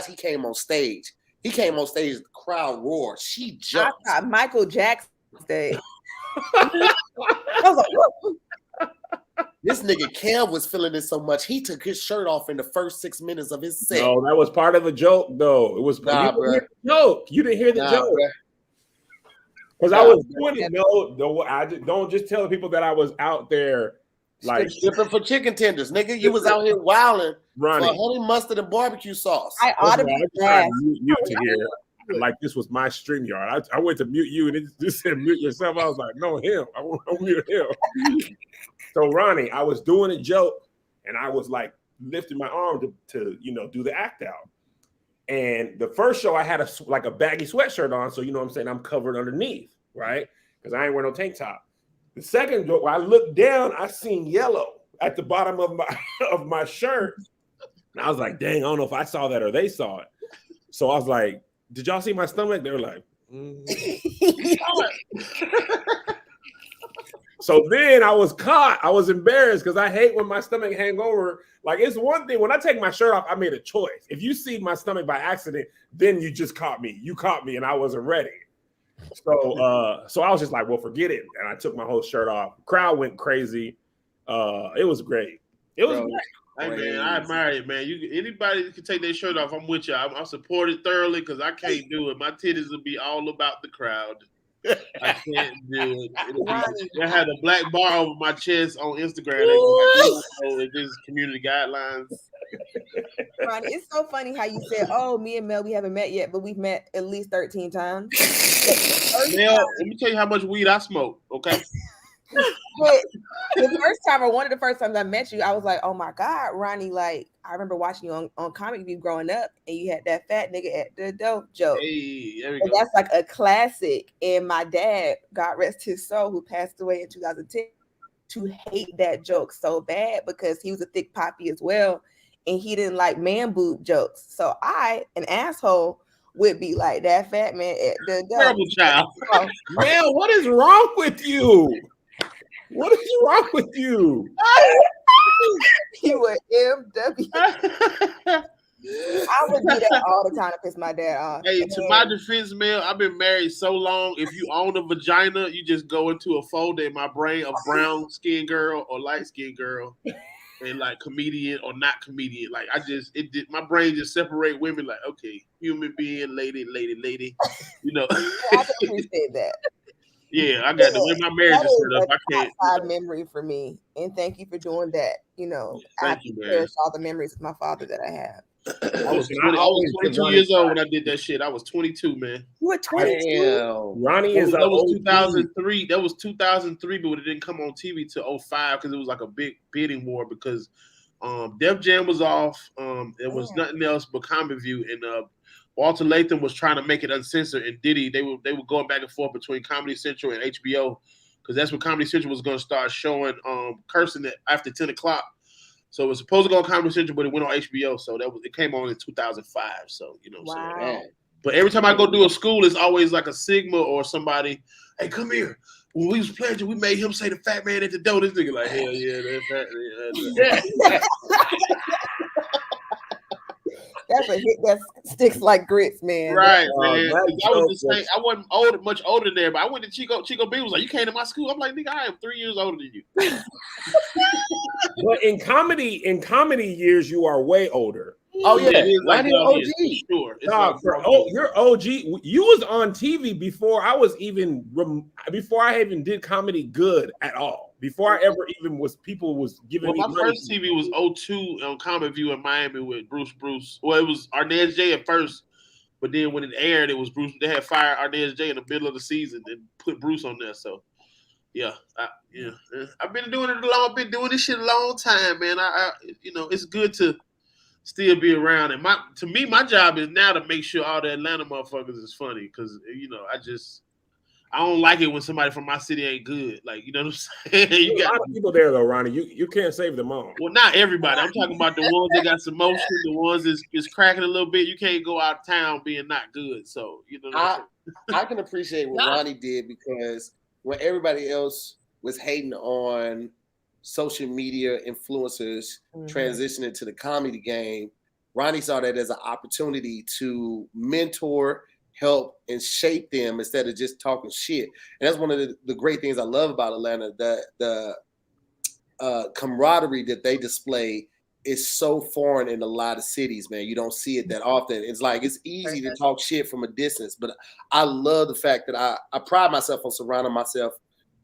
he came on stage. He came on stage, the crowd roared. She jumped.
I Michael Jackson stage. I was like,
this nigga Kev was feeling it so much, he took his shirt off in the first 6 minutes of his set.
No, that was part of a joke, though. It was joke. You didn't hear the joke. Because I was doing it. I don't just tell people that I was out there like
stripping for chicken tenders, nigga. You was out here wilding for honey mustard and barbecue sauce.
I audibly
mute to here. Like this was my StreamYard. I went to mute you and it just said mute yourself. I was like, no, him. I want to mute him. So Ronnie, I was doing a joke and I was like lifting my arm to do the act out. And the first show I had a baggy sweatshirt on, so you know what I'm saying, I'm covered underneath, right? Because I ain't wearing no tank top. The second joke, when I looked down, I seen yellow at the bottom of my shirt. And I was like, dang, I don't know if I saw that or they saw it. So I was like, did y'all see my stomach? They were like, So then I was caught. I was embarrassed because I hate when my stomach hang over. Like, it's one thing when I take my shirt off, I made a choice. If you see my stomach by accident, then you just caught me. You caught me and I wasn't ready. So I was just like, well, forget it. And I took my whole shirt off. Crowd went crazy. It was great. It was great.
Hey man, I admire it, man. Anybody that can take their shirt off, I'm with you. I support it thoroughly because I can't do it. My titties will be all about the crowd. I can't do it.
Ronnie.
I had a black bar over my chest on Instagram. It's just community guidelines.
Ronnie, it's so funny how you said, "Oh, me and Mel, we haven't met yet, but we've met at least 13 times."
Mel, let me tell you how much weed I smoke. Okay.
But the first time, or one of the first times I met you, I was like, "Oh my God, Ronnie!" Like I remember watching you on Comic View growing up, and you had that fat nigga at the dope joke.
Hey, there we
And
go.
that's like a classic. And my dad, God rest his soul, who passed away in 2010, to hate that joke so bad because he was a thick poppy as well, and he didn't like man boob jokes. So I, an asshole, would be like that fat man at the dope.
Terrible child.
Mel, what is wrong with you? What is wrong with you?
You were MW. I would do that all the time to piss my dad off.
Hey, to my defense, Mel, I've been married so long. If you own a vagina, you just go into a folder in my brain of brown skin girl or light skin girl, and like comedian or not comedian. Like my brain just separate women. Like, okay, human being, lady. You know.
I can appreciate that.
Yeah, I got the way my marriage is set up. I can't.
Side memory for me, and thank you for doing that. You know, I cherish all the memories of my father that I have.
I was 22 years old when I did that shit. I was 22, man.
You were 22.
Ronnie is
that was 2003. That was 2003, but it didn't come on TV till 05 because it was like a big bidding war because Def Jam was off. There was nothing else but Comic View, and Walter Latham was trying to make it uncensored, and Diddy they were going back and forth between Comedy Central and HBO because that's when Comedy Central was going to start showing cursing after 10 o'clock. So it was supposed to go on Comedy Central, but it went on HBO. So it came on in 2005. So
Wow.
So, but every time I go do a school, it's always like a Sigma or somebody. Hey, come here. When we was pledging, we made him say the fat man at the door. This nigga like, hell yeah, that fat.
That's a hit that sticks like grits, man.
Right, man. I was the same. I wasn't much older than there, but I went to Chico. Chico B was like, "You came to my school." I'm like, "Nigga, I am 3 years older than you."
But in comedy years, you are way older.
Oh yeah,
like
OG.
Sure.
You're OG. You was on TV before I was even before I even did comedy good at all. Before I ever even people was giving me
my
money.
first TV was 02 on Comic View in Miami with Bruce. Well, it was Arnez J at first, but then when it aired, it was Bruce. They had fired Arnez J in the middle of the season and put Bruce on there. So yeah, I've been doing it I've been doing this shit a long time, man. It's good to still be around. And my job is now to make sure all the Atlanta motherfuckers is funny because I don't like it when somebody from my city ain't good. Like, you know what I'm saying? You got
a lot of people there though, Ronnie. You can't save them all.
Well, not everybody. I'm talking about the ones that got some motion, the ones that's cracking a little bit. You can't go out of town being not good. So,
I can appreciate what Ronnie did because when everybody else was hating on social media influencers transitioning to the comedy game, Ronnie saw that as an opportunity to mentor, help, and shape them instead of just talking shit. And that's one of the great things I love about Atlanta. The camaraderie that they display is so foreign in a lot of cities, man. You don't see it that often. It's like it's easy to talk shit from a distance, but I love the fact that I pride myself on surrounding myself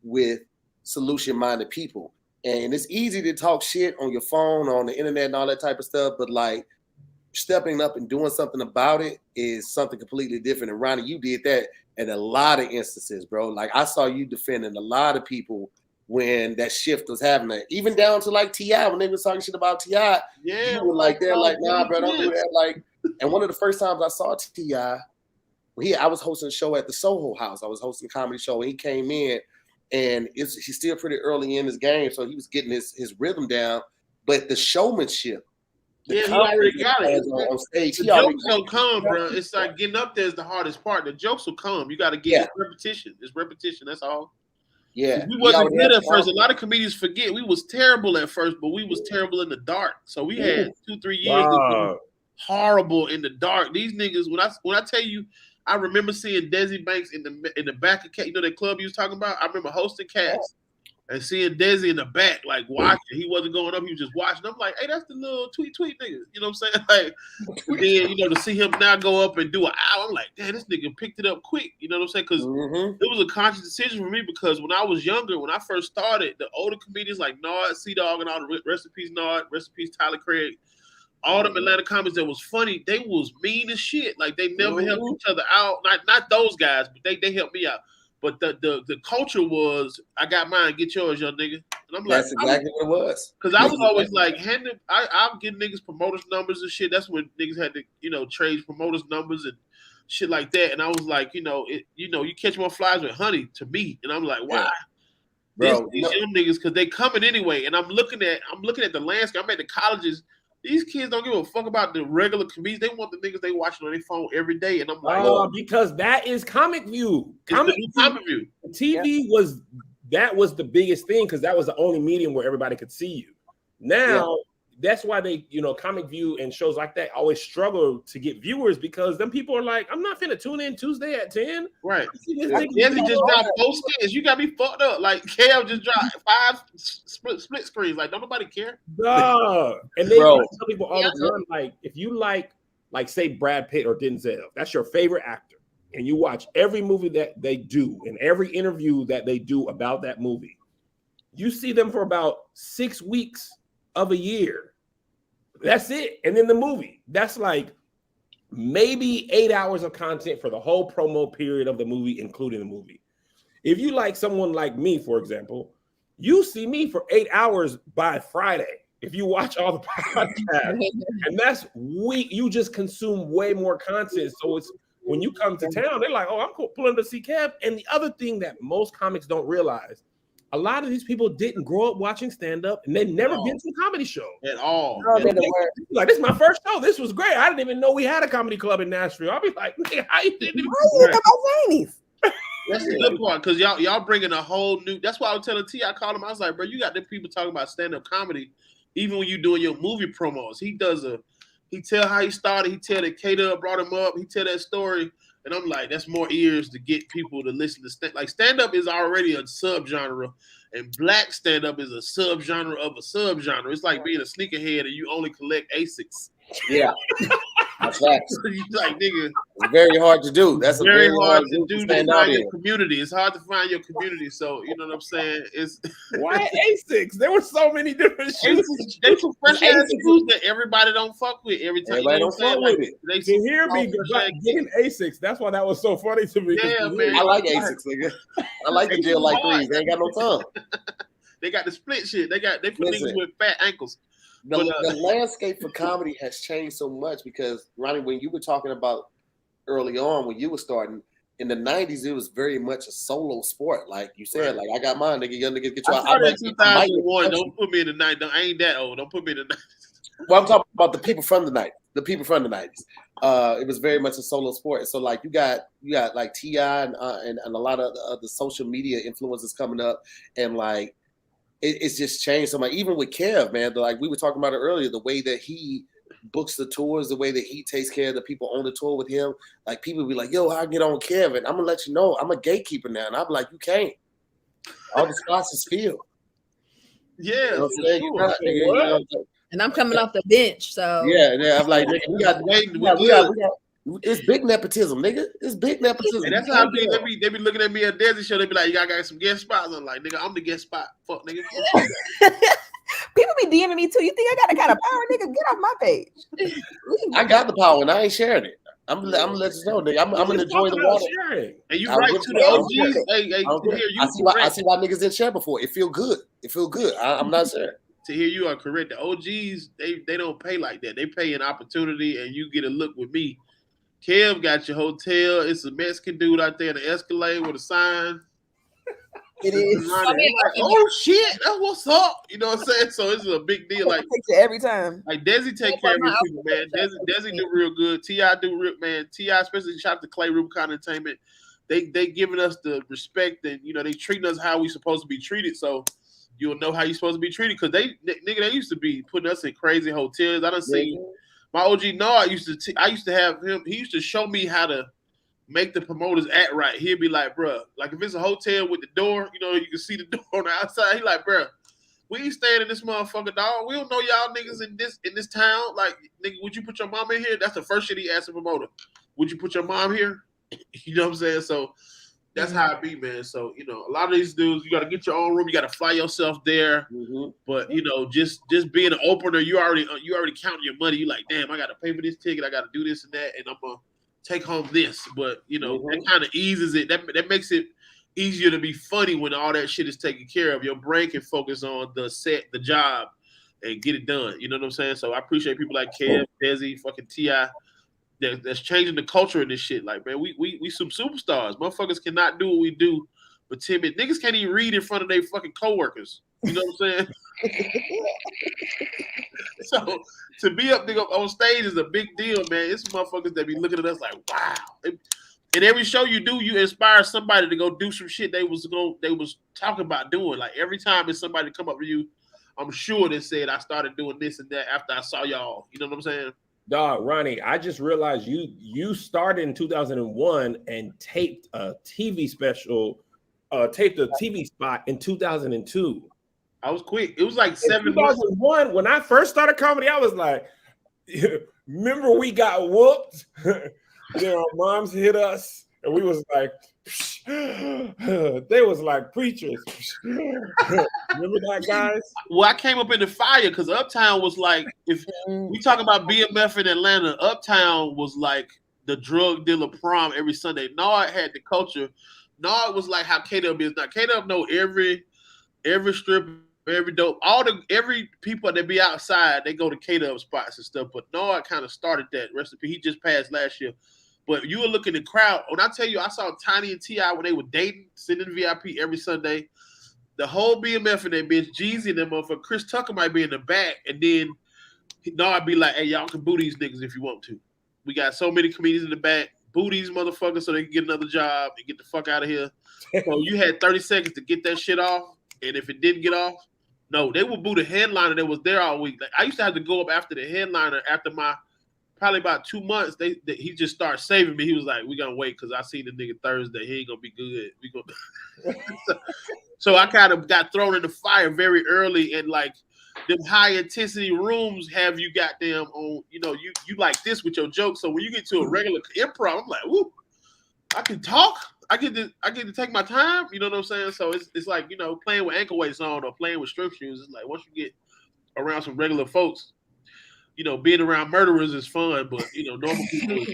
with solution-minded people. And it's easy to talk shit on your phone, on the internet, and all that type of stuff, but like stepping up and doing something about it is something completely different. And Ronnie, you did that in a lot of instances, bro. Like I saw you defending a lot of people when that shift was happening, even down to like T.I. when they was talking shit about T.I.
Yeah,
you were like they're like, nah, bro, don't do that. Like, and one of the first times I saw T.I., I was hosting a show at the Soho House. I was hosting a comedy show, and he came in, and he's still pretty early in his game, so he was getting his rhythm down. But the showmanship.
He already got it.
On stage.
The jokes don't come, bro. It's like getting up there is the hardest part. The jokes will come. You got to get repetition. It's repetition. That's all.
Yeah.
We wasn't good at first. A lot of comedians forget we was terrible at first, but we was terrible in the dark. So we had 2-3 years of horrible in the dark. These niggas, when I tell you, I remember seeing Desi Banks in the back of Cat. You know that club you was talking about? I remember hosting Cats. and seeing Desi in the back, like watching. He wasn't going up, he was just watching. I'm like, hey, that's the little tweet nigga. You know what I'm saying? Like, then, you know, to see him now go up and do an hour, I'm like, damn, this nigga picked it up quick. You know what I'm saying? Because it was a conscious decision for me, because when I was younger, when I first started, the older comedians like Nard, C-Dog, and all the rest in peace Nard, rest in peace Tyler Craig, all them Atlanta comics that was funny, they was mean as shit. Like, they never helped each other out. Not those guys, but they helped me out. But the culture was, I got mine, get yours, young nigga. And I'm like,
that's exactly what it was.
Because I was always like, I'm getting niggas promoters numbers and shit. That's when niggas had to, you know, trade promoters numbers and shit like that. And I was like, you catch more flies with honey to me. And I'm like, why?
Bro,
these young niggas, because they coming anyway. And I'm looking at the landscape. I'm at the colleges. These kids don't give a fuck about the regular comedians. They want the niggas they watching on their phone every day. And I'm like,
because that is Comic View.
Comic View.
TV was the biggest thing, because that was the only medium where everybody could see you. Now that's why they, you know, Comic View and shows like that always struggle to get viewers, because them people are like, I'm not finna tune in Tuesday at 10.
Right. Desi just dropped 4 skins. You got me fucked up. Like, Kev just dropped 5 split screens. Like, don't nobody care.
Duh. And they tell people all the time, like, if you like say Brad Pitt or Denzel, that's your favorite actor, and you watch every movie that they do and every interview that they do about that movie, you see them for about 6 weeks of a year. That's it. And then the movie, that's like maybe 8 hours of content for the whole promo period of the movie, including the movie. If you like someone like me, for example, you see me for 8 hours by Friday. If you watch all the podcasts, and that's you just consume way more content. So it's when you come to town, they're like, oh, I'm pulling to see Kev. And the other thing that most comics don't realize, a lot of these people didn't grow up watching stand-up, and they've never been to a comedy show
at all.
Like, this is my first show. This was great. I didn't even know we had a comedy club in Nashville. I'll be like, how you didn't even
That's the good part, because y'all bringing a whole new. That's why I was telling T. I called him. I was like, bro, you got them people talking about stand-up comedy, even when you doing your movie promos. He tell how he started. He tell that K-Dub brought him up. He tell that story. And I'm like, that's more ears to get people to listen to like stand-up is already a subgenre, and black stand-up is a subgenre of a subgenre. It's like being a sneakerhead and you only collect ASICs.
Yeah. That's right.
Like, nigga,
it's very hard to do. That's
very hard to do to find your community. It's hard to find your community. So, you know what I'm saying? It's
why A6? There were so many different shoes.
They some fresh ass shoes that everybody don't fuck with every time.
Everybody don't fuck with it.
They
to hear me getting A6. That's why that was so funny to me.
Yeah, man.
I like A6, nigga. I like the gel like threes. They ain't got no tongue.
They got the split shit. They put niggas with fat ankles.
The landscape for comedy has changed so much, because, Ronnie, when you were talking about early on, when you were starting, in the 90s, it was very much a solo sport. Like you said, like, I got mine, nigga, young niggas get your
I started in 2001. Don't put me in the 90s. I ain't that old. Don't put me in the 90s.
Well, I'm talking about the people from the 90s. The people from the 90s. It was very much a solo sport. So, like, you got like T.I. and a lot of the social media influencers coming up, and like, it's just changed so much. Even with Kev, man, like we were talking about it earlier, the way that he books the tours, the way that he takes care of the people on the tour with him. Like, people be like, yo, how I get on Kev? And I'm going to let you know, I'm a gatekeeper now. And I'm like, you can't. All the spots is filled.
Yeah.
You know what I'm saying?
And I'm coming off the bench, so.
Yeah. I'm like, nigga, we got it's big nepotism, nigga. It's big nepotism.
And that's how they be looking at me at Desi show. They be like, you got some guest spots. I'm like, nigga, I'm the guest spot. Fuck, nigga.
People be DMing me too. You think I got a kind of power, nigga? Get off my page.
I got the power and I ain't sharing it. I'm gonna let you know, nigga. I'm gonna enjoy the water.
Sharing. And you right to the OGs.
I see why niggas didn't share before. It feel good. I'm not sharing.
To hear you are correct. The OGs, they don't pay like that. They pay an opportunity, and you get a look with me. Kev got your hotel. It's a Mexican dude out there in the Escalade with a sign.
It is.
Like, oh shit, that's what's up. You know what I'm saying? So it's a big deal. Like,
every time.
Like, Desi take care of his people, man. Desi do real good. T.I. do real, man. T.I. especially shout out to Clay Rubicon Entertainment. They giving us the respect, and they treating us how we supposed to be treated. So you'll know how you supposed to be treated, because they used to be putting us in crazy hotels. I done seen. My OG Nard I used to have him. He used to show me how to make the promoters act right. He'll be like, bruh, like if it's a hotel with the door, you know, you can see the door on the outside. He like, bruh, we ain't staying in this motherfucker, dog. We don't know y'all niggas in this town. Like, nigga, would you put your mom in here? That's the first shit he asked the promoter. Would you put your mom here? You know what I'm saying? So that's how it be, man. So, you know, a lot of these dudes, you got to get your own room. You got to fly yourself there. But, you know, just being an opener, you already counting your money. You like, damn, I got to pay for this ticket. I got to do this and that. And I'm going to take home this. But, you know, that kind of eases it. That makes it easier to be funny when all that shit is taken care of. Your brain can focus on the job, and get it done. You know what I'm saying? So I appreciate people like Kev, Desi, fucking T.I. That's changing the culture in this shit. Like, man, we some superstars. Motherfuckers cannot do what we do, but timid niggas can't even read in front of their fucking coworkers. You know what I'm saying? So to be up nigga on stage is a big deal, man. It's motherfuckers that be looking at us like, wow. And every show you do, you inspire somebody to go do some shit they was talking about doing. Like every time it's somebody come up to you, I'm sure they said I started doing this and that after I saw y'all. You know what I'm saying?
Dog, Ronnie, I just realized you started in 2001 and taped a TV special, taped a TV spot in 2002.
I was quick. It was like 7 months.
2001, when I first started comedy, I was like, remember we got whooped? Then our moms hit us, and we was like, they was like preachers. Remember that, guys?
Well, I came up in the fire because Uptown was like, if we talk about BMF in Atlanta, Uptown was like the drug dealer prom every Sunday. Nard had the culture. Nard was like how K-Dub is now. K-Dub know every strip, every dope, every people that be outside, they go to K-Dub spots and stuff. But Nard kind of started that recipe. He just passed last year. But you were looking at the crowd. When I tell you, I saw Tiny and T.I. when they were dating, sitting in VIP every Sunday. The whole BMF and that bitch, Jeezy and them motherfucker, Chris Tucker might be in the back. And then I'd be like, hey, y'all can boo these niggas if you want to. We got so many comedians in the back. Boo these motherfuckers so they can get another job and get the fuck out of here. So you had 30 seconds to get that shit off. And if it didn't get off, no, they would boo the headliner that was there all week. Like, I used to have to go up after the headliner after my probably about 2 months. He just started saving me. He was like, we gonna wait because I seen the nigga Thursday. He ain't gonna be good. We gonna so I kind of got thrown in the fire very early, and like them high intensity rooms have you goddamn on, you know, you like this with your jokes. So when you get to a regular improv, I'm like, whoop, I can talk. I get to take my time. You know what I'm saying? So it's like, you know, playing with ankle weights on or playing with strip shoes. It's like once you get around some regular folks, you know, being around murderers is fun, but you know, normal people.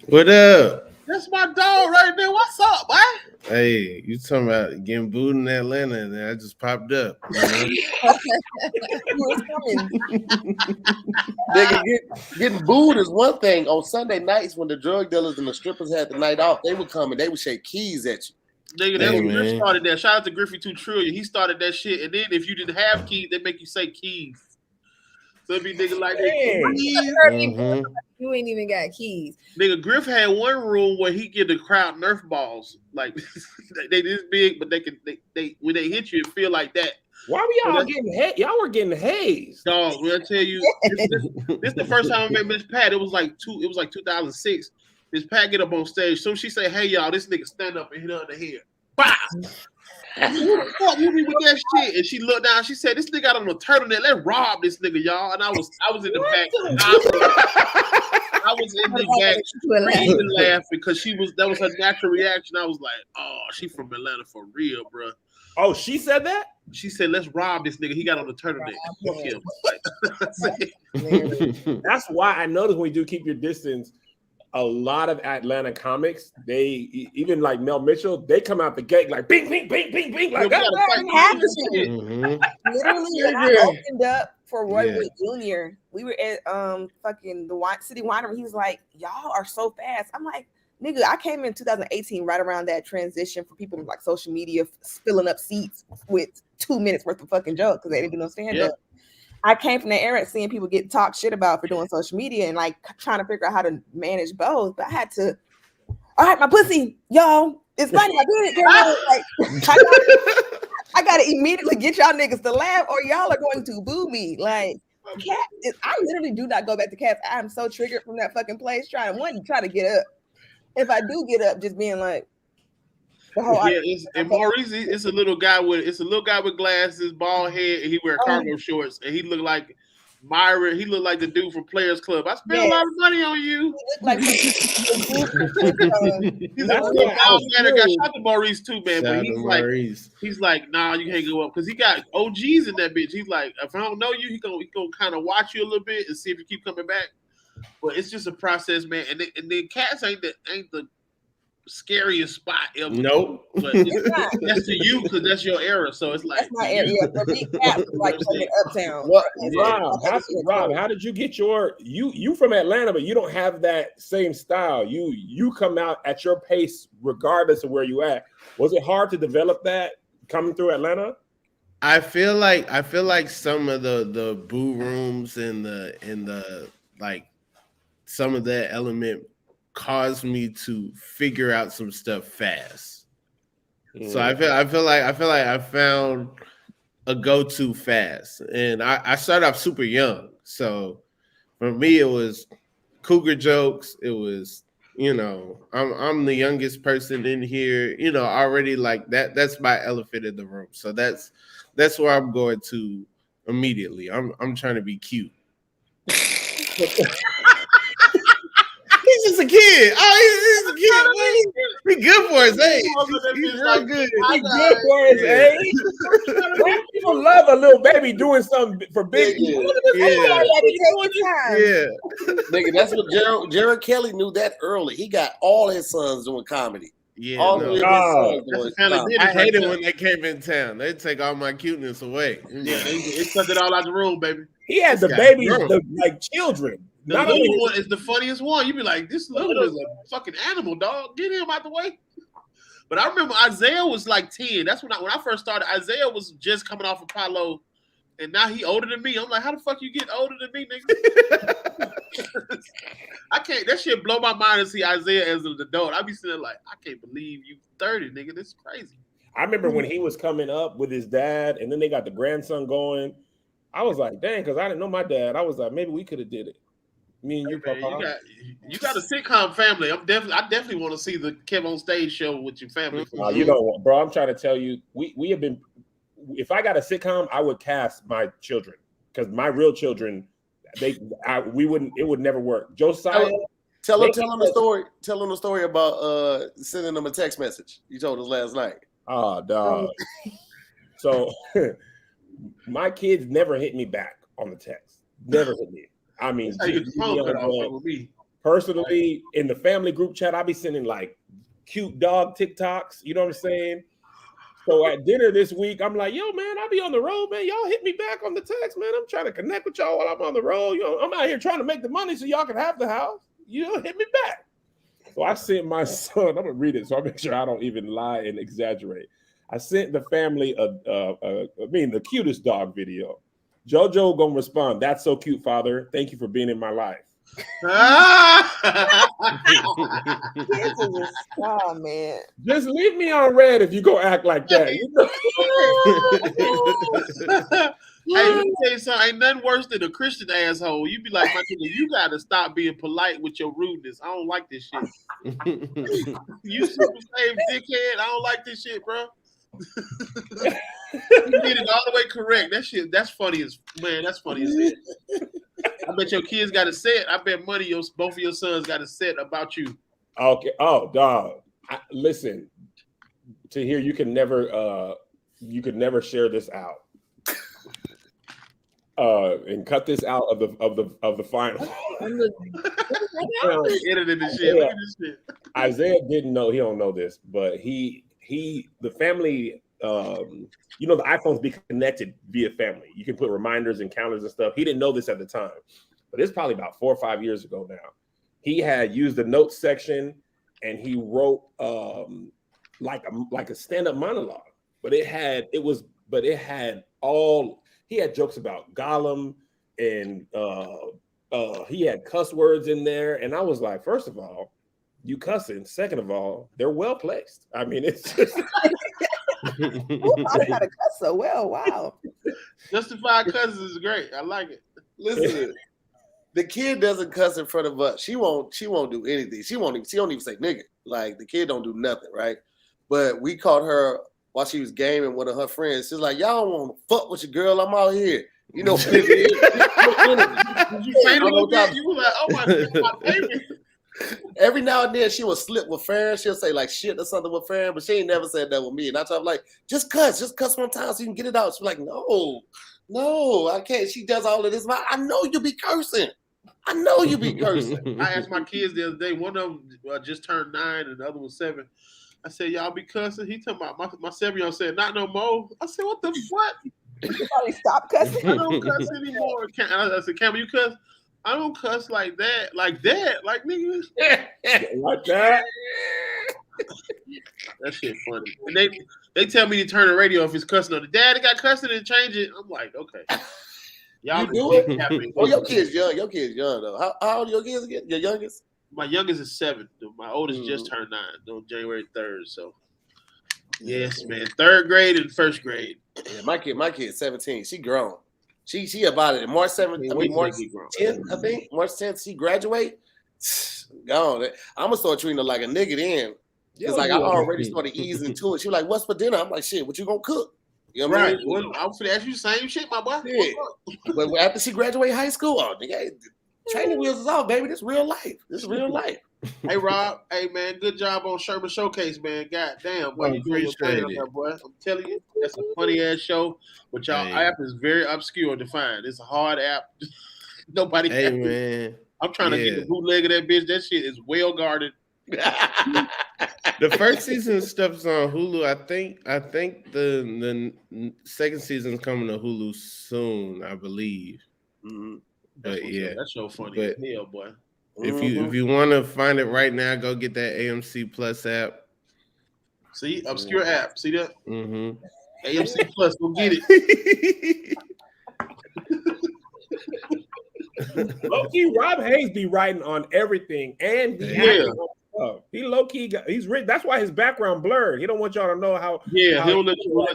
What up?
That's my dog right there. What's up, boy?
Hey, you talking about getting booed in Atlanta, and I just popped up. You know? Getting booed is one thing. On Sunday nights, when the drug dealers and the strippers had the night off, they would come and they would shake keys at you.
Nigga, that's when Griff started that. Shout out to Griffey 2 Trillion. He started that shit. And then if you didn't have keys, they make you say keys. So it'd be nigga like that.
You ain't even got keys.
Nigga, Griff had one room where he give the crowd Nerf balls. Like they this big, but they when they hit you, it feel like that.
Why were y'all getting Haze? Y'all were getting Haze.
Dog, we'll tell you. This the first time I met Miss Pat. It was like 2006. Miss Pat get up on stage. So she say, hey y'all, this nigga stand up and hit her in the head. Bah! Who the fuck you be with that shit? And she looked down. She said, "This nigga got on a turtleneck. Let's rob this nigga, y'all." And I was in the back. I was in the back screaming, laughing because that was her natural reaction. I was like, "Oh, she from Atlanta for real, bro."
Oh, she said that?
She said, "Let's rob this nigga. He got on a turtleneck. Fuck
him." That's why I noticed when we do Keep Your Distance. A lot of Atlanta comics, they even like Mel Mitchell, they come out the gate like bing, bing, bing, bing, bing, like
literally. I opened up for Roy Wood Jr. We were at fucking the City Winery. He was like, "Y'all are so fast." I'm like, "Nigga, I came in 2018, right around that transition for people like social media filling up seats with 2 minutes worth of fucking jokes because they didn't do no stand up." I came from the era seeing people get talked shit about for doing social media and like trying to figure out how to manage both. But I had to, all right, my pussy, y'all, it's funny. I did it, girl. Like, I gotta immediately get y'all niggas to laugh or y'all are going to boo me. Like, I literally do not go back to Cats. I'm so triggered from that fucking place. Try to get up. If I do get up, just being like the whole.
And Maurice, it's a little guy with glasses, bald head, and he wear cargo shorts, and he look like Myra. He looked like the dude from Players Club. I spent a lot of money on you.
Like
he's a little bald man that got shot to Maurice too, man. But he's like, nah, you can't go up because he got OGs in that bitch. He's like, if I don't know you, he gonna kind of watch you a little bit and see if you keep coming back. But it's just a process, man. And then Cats ain't the scariest spot ever.
Nope.
But that's to you because that's your era. So it's like
that's my area. For me, Cats is like uptown.
Rob, how did you get you from Atlanta, but you don't have that same style. You come out at your pace regardless of where you at. Was it hard to develop that coming through Atlanta?
I feel like some of the boo rooms and the like some of that element caused me to figure out some stuff fast. So I feel like I found a go-to fast, and I started off super young. So for me, it was cougar jokes. It was, I'm the youngest person in here. Already like that. That's my elephant in the room. So that's where I'm going to immediately. I'm trying to be cute. He's just a kid. Oh, he's a kid. He good for his age. He's real good.
He's good for his age. People love a little baby doing something for big.
Yeah. Nigga, that's what Jared Kelly knew that early. He got all his sons doing comedy.
Yeah,
all his sons doing comedy.
I hate it when they came in town. They take all my cuteness away.
Yeah, they took it all out the room, baby.
He had the babies like children.
The little one is the funniest one. You be like, this little is a fucking animal, dog. Get him out the way. But I remember Isaiah was like 10. That's when I first started. Isaiah was just coming off Apollo, and now he older than me. I'm like, how the fuck you get older than me, nigga? I can't. That shit blow my mind to see Isaiah as an adult. I be sitting like, I can't believe you 30, nigga. This is crazy.
I remember when he was coming up with his dad, and then they got the grandson going. I was like, dang, because I didn't know my dad. I was like, maybe we could have did it. Me and you, Papa.
You got a sitcom family. I definitely want to see the KevOnStage show with your family.
Bro, I'm trying to tell you, we have been. If I got a sitcom, I would cast my children because my real children, it would never work. Josiah,
tell him the story. Tell him the story about sending them a text message. You told us last night.
Oh, dog. So my kids never hit me back on the text. Never hit me. I mean, personally, in the family group chat, I be sending like cute dog TikToks. You know what I'm saying? So at dinner this week, I'm like, yo, man, I be on the road, man. Y'all hit me back on the text, man. I'm trying to connect with y'all while I'm on the road. I'm out here trying to make the money so y'all can have the house. Hit me back. So I sent my son, I'm going to read it so I make sure I don't even lie and exaggerate. I sent the family the cutest dog video. JoJo gonna respond. That's so cute, Father. Thank you for being in my life.
Oh man!
Just leave me on red if you go act like that.
Hey, let me tell you something. Ain't nothing worse than a Christian asshole. You be like, my nigga, you gotta stop being polite with your rudeness. I don't like this shit. You super saved dickhead. I don't like this shit, bro. You did it all the way correct. That's funny as hell. I bet your kids got a set. I bet both of your sons got a set about you.
Okay. Oh, dog. Listen, to hear you can never share this out. And cut this out of the final.
Edited this shit. Look at this shit.
Isaiah didn't know. He don't know this, but the family. The iPhones be connected via family. You can put reminders and counters and stuff. He didn't know this at the time, but it's probably about 4 or 5 years ago now. He had used the notes section and he wrote like a stand-up monologue, but he had jokes about Gollum and he had cuss words in there. And I was like, first of all, you cussing. Second of all, they're well placed. I mean, it's just
I gotta cuss so well. Wow.
Justified cousins is great. I like it.
Listen. The kid doesn't cuss in front of us. She won't do anything. She don't even say nigga. Like the kid don't do nothing, right? But we caught her while she was gaming with one of her friends. She's like, y'all want to fuck with your girl. I'm out here. You know, did you say you were like, oh my God, every now and then she will slip with Farren. She'll say like shit or something with Farren, but she ain't never said that with me. And I told her like, just cuss one time so you can get it out. She's like, no, I can't. She does all of this. I know you be cursing. I know you be cursing.
I asked my kids the other day. One of them just turned 9, and the other was 7. I said, "Y'all be cussing?" He talking about my 7-year-old said, "Not no more." I said, "What the what?"
You probably stop cussing.
I don't cuss anymore. I said, "Cameron, you cuss?" I don't cuss like that, like niggas.
Like that.
That shit funny. And they tell me to turn the radio off if it's cussing on the daddy got cussing and change it. I'm like, okay. Y'all
you do it? Oh, your kid's young. Your kid's young though. How old are your kids again? Your youngest?
My youngest is 7. My oldest just turned 9 on January 3rd. So yes, man. 3rd grade and 1st grade.
Yeah, my kid's 17. She grown. She about it. March 7th. March 10th, I think. March 10th, she graduate. Gone. I'm gonna start treating her like a nigga then. Because like I already started easing into it. She was like, "What's for dinner?" I'm like, "Shit, what you gonna cook?" You know what I mean?
Well, I was gonna ask you the same shit, my boy.
Yeah. But after she graduated high school, nigga, training wheels is off, baby. This real life. This is real life.
Hey Rob, hey man, good job on Sherman Showcase, man. God damn, boy, you doing your thing on that, boy. I'm telling you, that's a funny ass show. But y'all app is very obscure to find. It's a hard app. Nobody.
Hey man,
I'm trying to get the bootleg of that bitch. That shit is well guarded.
The first season stuff is on Hulu. I think the second season is coming to Hulu soon, I believe.
Mm-hmm.
But yeah,
that's so funny as hell, boy.
If you want to find it right now, go get that AMC Plus app.
See, obscure app. See that?
Mm-hmm.
AMC Plus, go get it.
Low-key, Rob Haze be writing on everything and be acting on stuff. He low-key he's written. That's why his background blurred. He don't want y'all to know how.
Yeah, he'll let you know.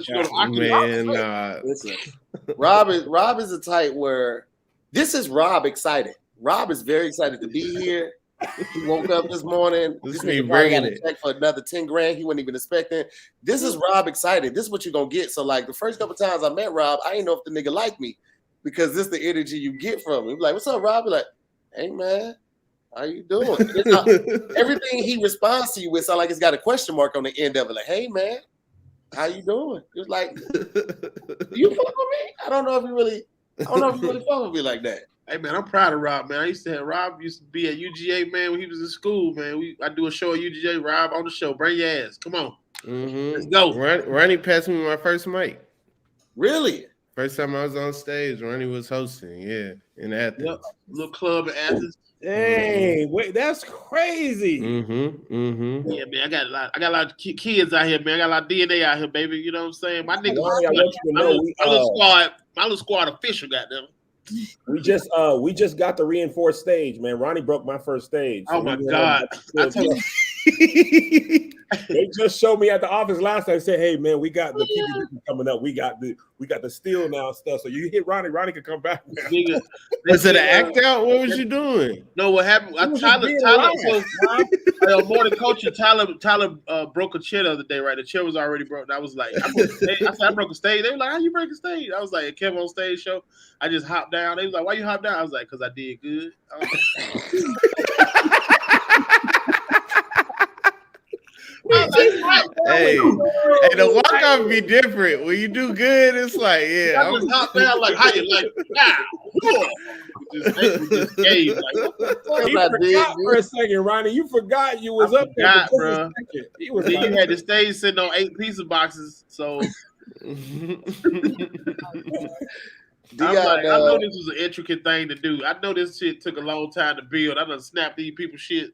Man,
listen, Rob is the type where this is Rob excited. Rob is very excited to be here. He woke up this morning.
This me bringing it.
Check for another 10 grand. He wasn't even expecting. This is Rob excited. This is what you're gonna get. So like the first couple times I met Rob, I didn't know if the nigga liked me because this is the energy you get from him. Like, what's up, Rob? Be like, hey man, how you doing? Everything he responds to you with sound like it's got a question mark on the end of it. Like, hey man, how you doing? It's like, you fuck with me? I don't know if you really fuck with me like that.
Hey man, I'm proud of Rob, man. I used to have Rob used to be at UGA, man, when he was in school, man. I do a show at UGA. Rob on the show. Bring your ass. Come on.
Mm-hmm.
Let's go.
Ronnie passed me my first mic.
Really?
First time I was on stage, Ronnie was hosting. Yeah, in Athens.
Yep. Little club in Athens.
Dang, wait, that's crazy.
Mm-hmm. Mm-hmm.
Yeah, man. I got a lot of kids out here, man. I got a lot of DNA out here, baby. You know what I'm saying? My niggas, my little squad official, goddamn.
We just got the reinforced stage, man. Ronnie broke my first stage.
So my God.
They just showed me at the office last time. Said, "Hey man, we got the people coming up. We got the steel now and stuff. So you hit Ronnie can come back now."
Was it an act out? What was you doing?
No, what happened? Tyler, morning coach, Tyler broke a chair the other day. Right, the chair was already broke. And I was like, I broke a stage. They were like, "How you break a stage?" I was like, "A KevOnStage show." I just hopped down. They was like, "Why you hop down?" I was like, "Cause I did good."
Hey, the walk off be different. When you do good, it's like, yeah.
I just hop down like, how you like? Just gave, like,
you forgot for a second, Ronnie. You forgot you was up there,
bro. You had the stage sitting on 8 pizza boxes, so. I know this was an intricate thing to do. I know this shit took a long time to build. I done snapped these people shit.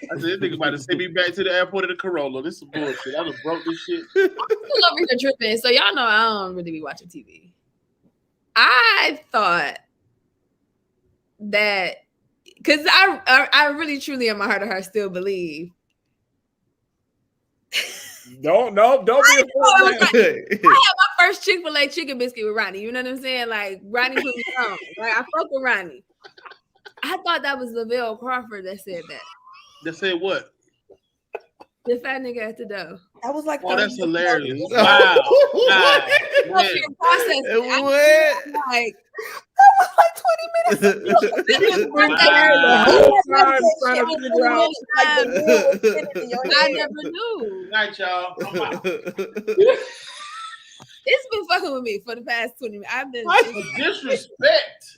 I said, this nigga about to send me back to the airport in a Corolla. This is some bullshit. I done broke this shit.
I'm still over here tripping. So y'all know I don't really be watching TV. I thought that because I really truly in my heart of heart still believe.
Don't be a fool.
I have my first Chick-fil-A chicken biscuit with Ronnie. You know what I'm saying? Like Ronnie put me on. Like I fuck with Ronnie. I thought that was Lavelle Crawford that said that.
That said what?
The fat nigga at the door.
That was like,
Oh, that's hilarious.
What?
Wow.
What's your process?
What?
Like
that was like 20 minutes.
I never knew.
Good night, y'all. I'm out.
It's been fucking with me for the past 20 minutes. I've been
Disrespect.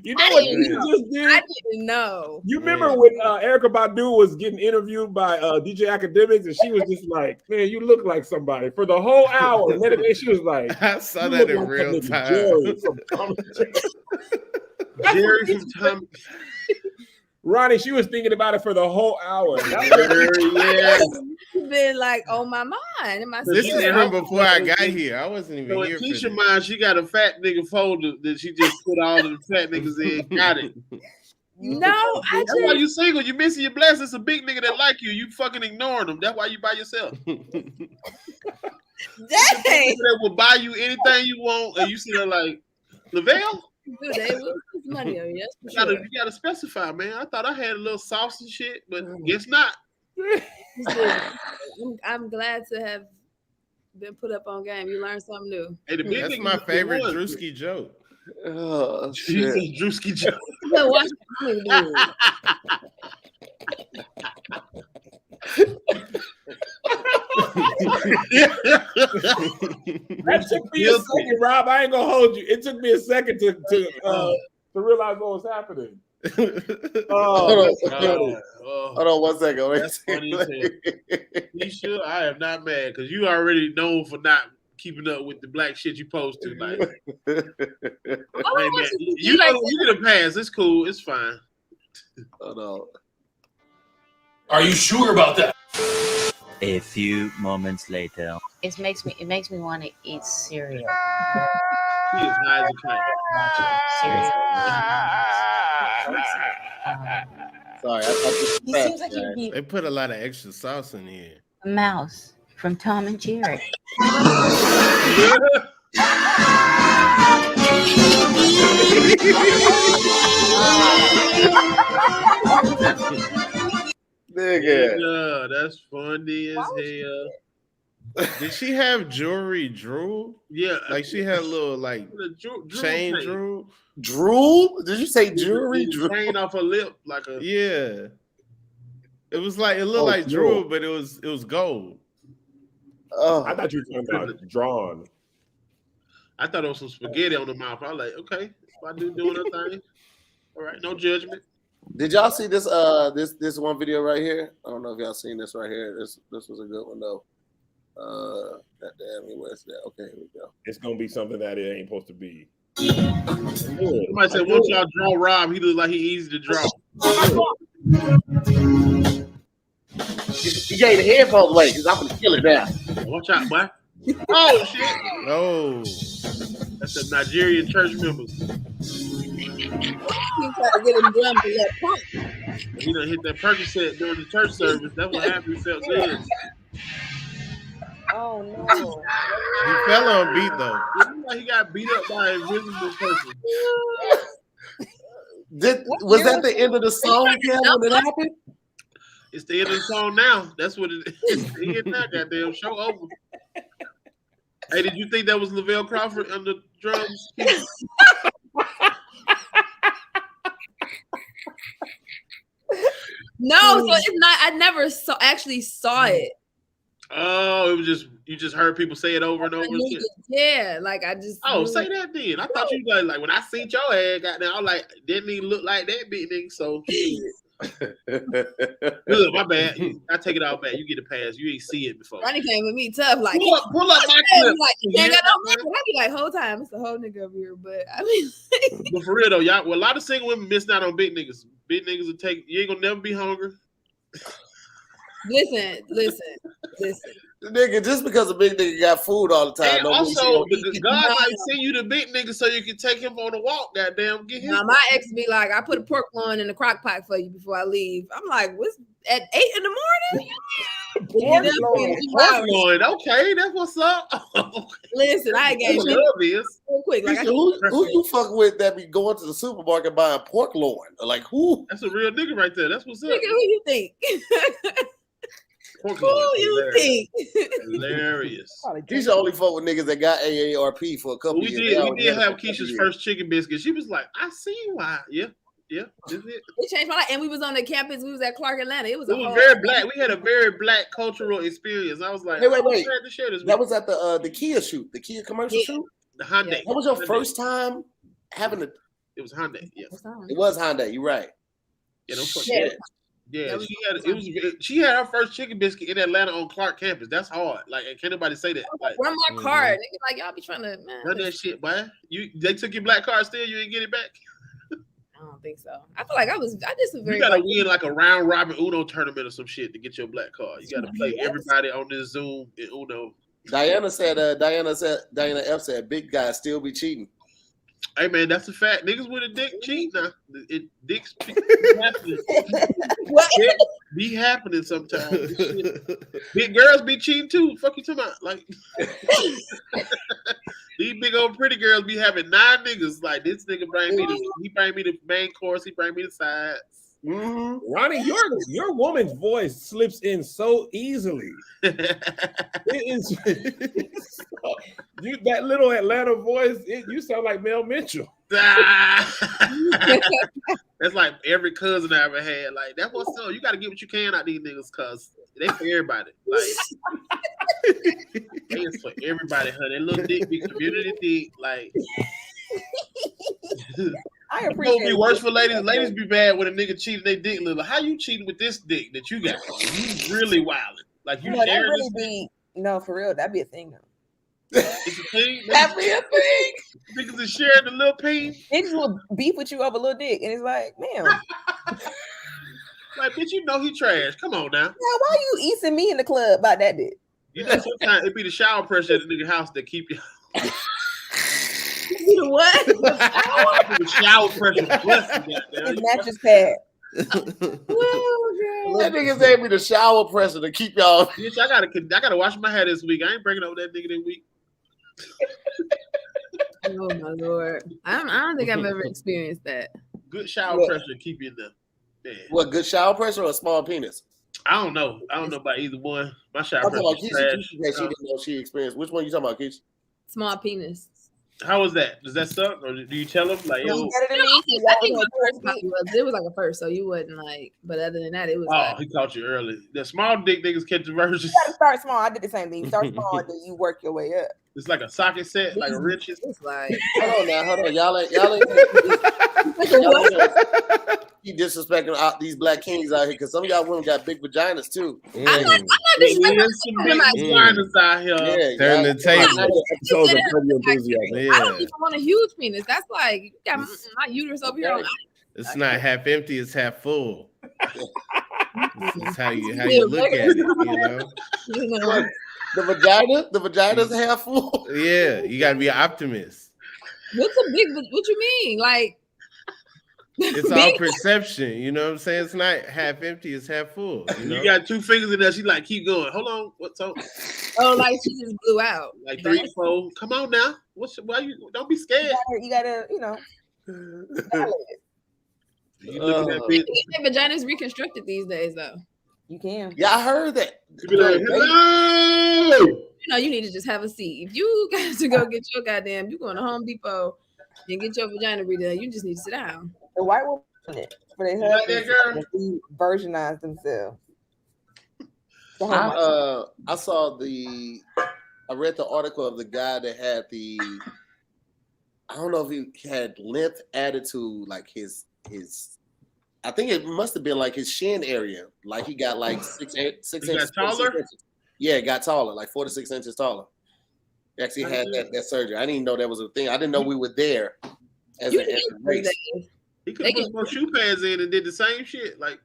You know what you just did?
I didn't know.
You remember when Erykah Badu was getting interviewed by DJ Academics, and she was just like, "Man, you look like somebody" for the whole hour. And then she was like,
I saw that in real time.
Jerry from Tom.
Ronnie, she was thinking about it for the whole hour.
Yeah.
Been like on my mind.
This is from before I got here. I wasn't even here.
In Keisha mind, she got a fat nigga folder that she just put all of the fat niggas in. Got it.
No,
That's why you single. You missing your blessings. It's a big nigga that like you. You fucking ignoring them. That's why you by yourself.
Dang.
That will buy you anything you want, and you see her like, Lavelle?
Dude, they will put money on you.
You gotta specify, man. I thought I had a little sauce and shit, but guess not.
I'm glad to have been put up on game. You learned something new.
Hey, the big
That's
nigga
my favorite
won.
Drewski joke.
Oh,
She
shit.
said Drewski joke.
So watch me, dude.
That took me a second, Rob. I ain't gonna hold you. It took me a second to realize what was happening.
Hold on 1 second. Wait a
That's funny as
second.
Keisha, I am not mad because you already known for not keeping up with the black shit you post to. Like, hey, man, you get a pass. It's cool. It's fine.
Hold on.
Are you sure about that?
A few moments later.
It makes me want to eat cereal.
She is high as a kite.
Sorry, I thought this
He
was
seems like he'd be
They put a lot of extra sauce in here.
a mouse from Tom and Jerry.
nigga.
Yeah, that's funny as hell.
Did she have jewelry drool?
Yeah,
Like she had a little like chain drool?
Drool? Did you say jewelry? Drool?
Chain off her lip like a.
Yeah. It was like it looked like drool, but it was gold.
Oh,
I thought you were talking about drawn.
I thought it was some spaghetti on the mouth. I was like, okay, if I do doing her thing, all right, no judgment.
did y'all see this? This one video right here. I don't know if y'all seen this right here. This was a good one though. Goddamn, where's that? Okay, here we go.
It's gonna be something that it ain't supposed to be.
Somebody said once y'all draw Rob, he looks like he easy to draw.
You gave the headphones away because I'm gonna kill it now.
Watch out, boy. Oh shit!
No.
That's the Nigerian church members.
You try to get him done for that pump.
He done hit that Percocet during the church service. That's what happened. He felt good.
Oh no.
He fell on beat though.
It looked like he got beat up by a invisible person.
Was that the end of the song, Kev, when it happened?
It's the end of the song now. That's what it is. He hit that goddamn show over. Hey, did you think that was Lavelle Crawford on the drums?
No, so it's not. I never actually saw it.
Oh, it was just you just heard people say it over and over.
Yeah, like I just.
Oh, say that then. I thought you like when I seen your ass goddamn, I was like, didn't even look like that big nigga. So good, my bad. I take it all back. You get a pass. You ain't see it before.
Ronnie came with me tough, like
Pull up my clip.
like you can't got no money. I be like whole time it's the whole nigga over here, but I mean,
But for real though, y'all, well, a lot of single women missing out on big niggas. Big niggas will take. You ain't gonna never be hungry.
listen.
Nigga, just because a big nigga got food all the time.
And also, God might send you the big nigga so you can take him on a walk. Goddamn, get him.
Now my ex be like, I put a pork loin in the crock pot for you before I leave. I'm like, what's at 8 in the morning?
Pork loin. Okay, that's what's up.
Listen, I ain't gave
love this.
real quick. Like,
who you fuck with that be going to the supermarket buying pork loin? Like who?
That's a real nigga right there. That's what's up.
Nigga, who you think?
Who
you think?
Hilarious.
Keisha only fuck with niggas that got AARP for a couple years.
We did have Keisha's first chicken biscuit. She was like, I see why. Yeah. This is it.
It changed my life. And we was on the campus. We was at Clark, Atlanta. It was
very black. We had a very black cultural experience. I was like,
wait.
To share this
that was at the Kia shoot, the Kia commercial shoot?
The Hyundai.
That was your first time having a...
It was Hyundai, yeah.
It was Hyundai, you're right.
Yeah, don't forget. Yeah, she had her first chicken biscuit in Atlanta on Clark campus. That's hard. Like, can't nobody say that. Like,
run my card. Nigga, like y'all be trying to
run that shit, boy. They took your black card still. You didn't get it back.
I don't think so. I feel like I did some very.
You gotta win like a round robin Uno tournament or some shit to get your black card. You gotta play everybody on this Zoom in Uno.
Diana F said, "Big guys still be cheating."
Hey man, that's a fact. Niggas with a dick cheat now. Dicks happening.
What?
Be happening sometimes. Big girls be cheating too. Fuck you talking about? Like these big old pretty girls be having 9 niggas. Like this nigga he bring me the main course. He bring me the sides.
Mm-hmm. Ronnie, your woman's voice slips in so easily. It is that little Atlanta voice. You sound like Mel Mitchell.
That's like every cousin I ever had. Like that's what's up. You got to get what you can out these niggas, cause they for everybody. Like they is for everybody. Huh? That little dick be community dick. Like.
I appreciate it.
Be worse for ladies. Ladies be bad when a nigga cheating they dick little. How you cheating with this dick that you got? You really wilding. Like you sharing
really be no for real. That'd be a thing though.
It's a thing.
That'd be a thing.
Niggas is sharing the little peen.
Niggas will beef with you over a little dick, and it's like, man.
Like, bitch, you know he trash. Come on now.
Now, why you easing me in the club about that dick?
You know, sometimes it be the shower pressure at the nigga house that keep you.
You know what?
The shower pressure.
His mattress pad.
That nigga gave me the shower pressure to keep y'all.
Bitch, I gotta wash my hair this week. I ain't breaking up with that nigga this week.
Oh my lord! I don't think I've ever experienced that.
Good shower pressure to keep you in there. Yeah.
What, good shower pressure or a small penis?
I don't know. I don't know about either one. My shower pressure is
Keisha,
trash.
she didn't know she experienced. Which one you talking about, Keisha?
Small penis.
How was that? Does that suck? Or do you tell them? Like,
I think my first it was like a first, so you wouldn't like. But other than that, it was.
Oh, he caught you early. The small dick niggas catch the versions.
You gotta start small. I did the same thing. Start small, then you work your way up.
It's like a socket set, like a riches.
It's like.
Hold on. Y'all ain't keep disrespecting these black kings out here because some of y'all women got big vaginas too.
I'm not disrespecting
some big vaginas out here.
Yeah,
turn the table.
I don't even want a huge penis. That's like you got my uterus over here.
It's not half empty; it's half full. That's how you look at it. You know.
The vagina's half full.
Yeah, you gotta be an optimist.
What's a big? What you mean? Like
it's all perception. You know what I'm saying? It's not half empty; it's half full.
You got 2 fingers in there. She like keep going. Hold on. What's up?
Oh, like she just blew out.
Like 3, 4. Come on now. Why you? Don't be scared.
You gotta
You look at that bitch.
Their vagina's reconstructed these days, though.
You can.
Yeah, I heard that.
You be like, hello.
You know, you need to just have a seat. If you got to go get your goddamn, you going to Home Depot and get your vagina redone, you just need to sit down.
The white woman for their husbands versionize themselves.
I read the article of the guy that had I don't know if he had length added to like his I think it must have been like his shin area. Like he got like 6 inches
taller.
Yeah, it got taller, like 4 to 6 inches taller. He actually had that surgery. I didn't even know that was a thing. I didn't know we were there as a race.
He could put more shoe pads in and did the same shit. Like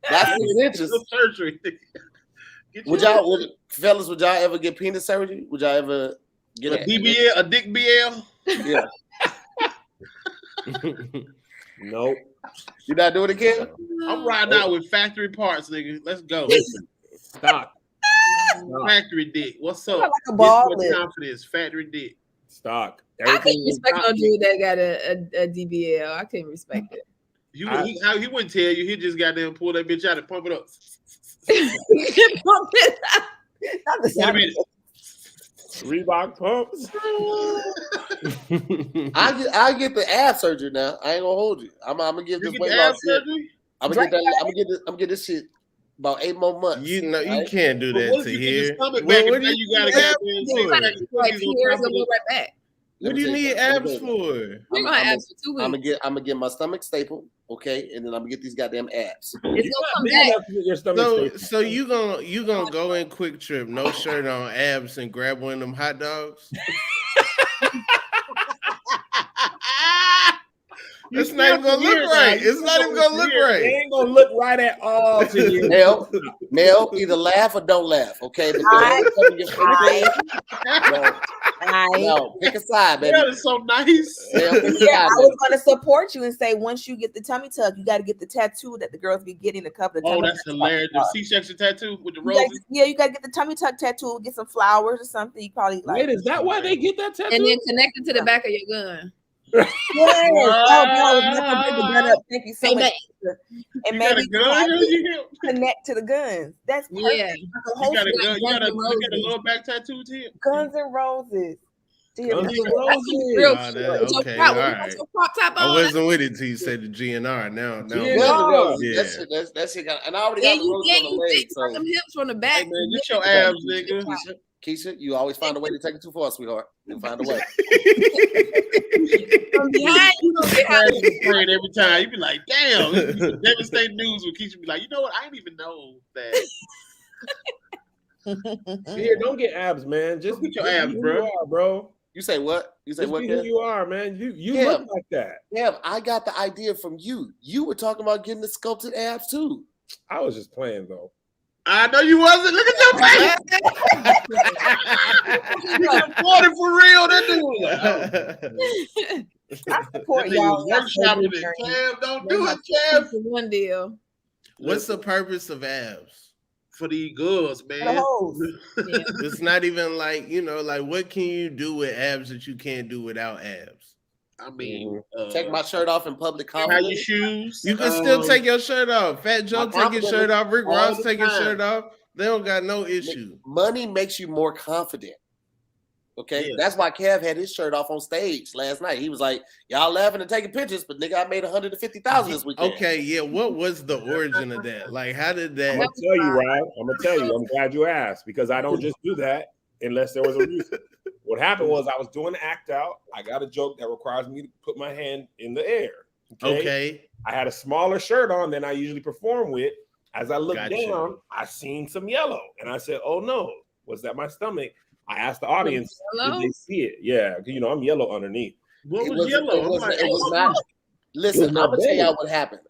that's 6 inches.
No surgery.
Fellas, would y'all ever get penis surgery? Would y'all ever get
a DBL, a dick BL?
Yeah.
Nope.
You not doing it, Ken?
I'm riding out with factory parts, nigga. Let's go.
Listen, stop.
Factory dick. What's up?
Like a ball
Get more confidence. Factory dick.
Stock.
I can't respect no dude that got a DBL. I can't respect it.
He wouldn't tell you. He just got there and pull that bitch out and pump it up.
Pump it up.
Not the sound.
Reebok pumps.
I get the ab surgery now. I ain't gonna hold you. I'm gonna give this weight loss surgery. I'm gonna get this shit about 8 more months.
You know you can't do that to here.
What do
you need abs for?
We're gonna have abs for 2 weeks.
I'm gonna get my stomach stapled, okay, and then I'm gonna get these goddamn abs.
It's gonna come back.
So you gonna go in Quick Trip, no shirt on, abs, and grab one of them hot dogs? It's not even gonna look right. It's not even gonna look right.
It ain't gonna look right at all to you.
Mel, either laugh or don't laugh, okay? No, pick a side, baby.
That is so nice.
I was gonna support you and say once you get the tummy tuck, you got to get the tattoo that the girls be getting a couple of.
Oh, that's hilarious! The C-section tattoo with the roses.
You got to get the tummy tuck tattoo. Get some flowers or something. You probably like.
Wait, is that why they get that tattoo?
And then connect it to the back of your gun.
Yes. Thank you so much. And maybe connect to the guns. That's perfect.
Yeah. You got a little back tattoo to it.
Guns and Roses.
Okay, all right. I wasn't with it till you said the GNR. Now,
that shit got, and I already got the roses on the leg. So
some hips from the back.
Hey man, get your abs, nigga.
Keisha, you always find a way to take it too far, sweetheart. You find a way.
From behind, you don't get
afraid every time. You be like, damn. Devastating news when Keisha be like, you know what? I didn't even know that.
Here, don't get abs, man. Just
get your abs,
bro.
You say what? You say
just
what?
Be who you are, man. You look like that.
Yeah, I got the idea from you. You were talking about getting the sculpted abs too.
I was just playing though.
I know you wasn't. Look at your face. You got 40 for real. That dude.
I support y'all.
Workshopping it. Kev, don't do it, Kev.
One deal.
What's the purpose of abs?
For the girls, man.
It's not even like, like what can you do with abs that you can't do without abs?
I mean,
take my shirt off in public.
How your shoes?
You can still take your shirt off. Fat Joe take his shirt off. Rick Ross take his shirt off. They don't got no issue.
Money makes you more confident. Okay, that's why Kev had his shirt off on stage last night. He was like, "Y'all laughing and taking pictures, but nigga, I made 150,000 this weekend."
Okay, yeah. What was the origin of that? Like, how did that?
I'm gonna tell you, right? I'm gonna tell you. I'm glad you asked because I don't just do that unless there was a reason. What happened was I was doing an act out. I got a joke that requires me to put my hand in the air. Okay. I had a smaller shirt on than I usually perform with. As I looked down, I seen some yellow, and I said, "Oh no, was that my stomach?" I asked the audience, "Did they see it?" Yeah, I'm yellow underneath.
What was yellow?
It was not. Listen, I'm gonna tell y'all what happened.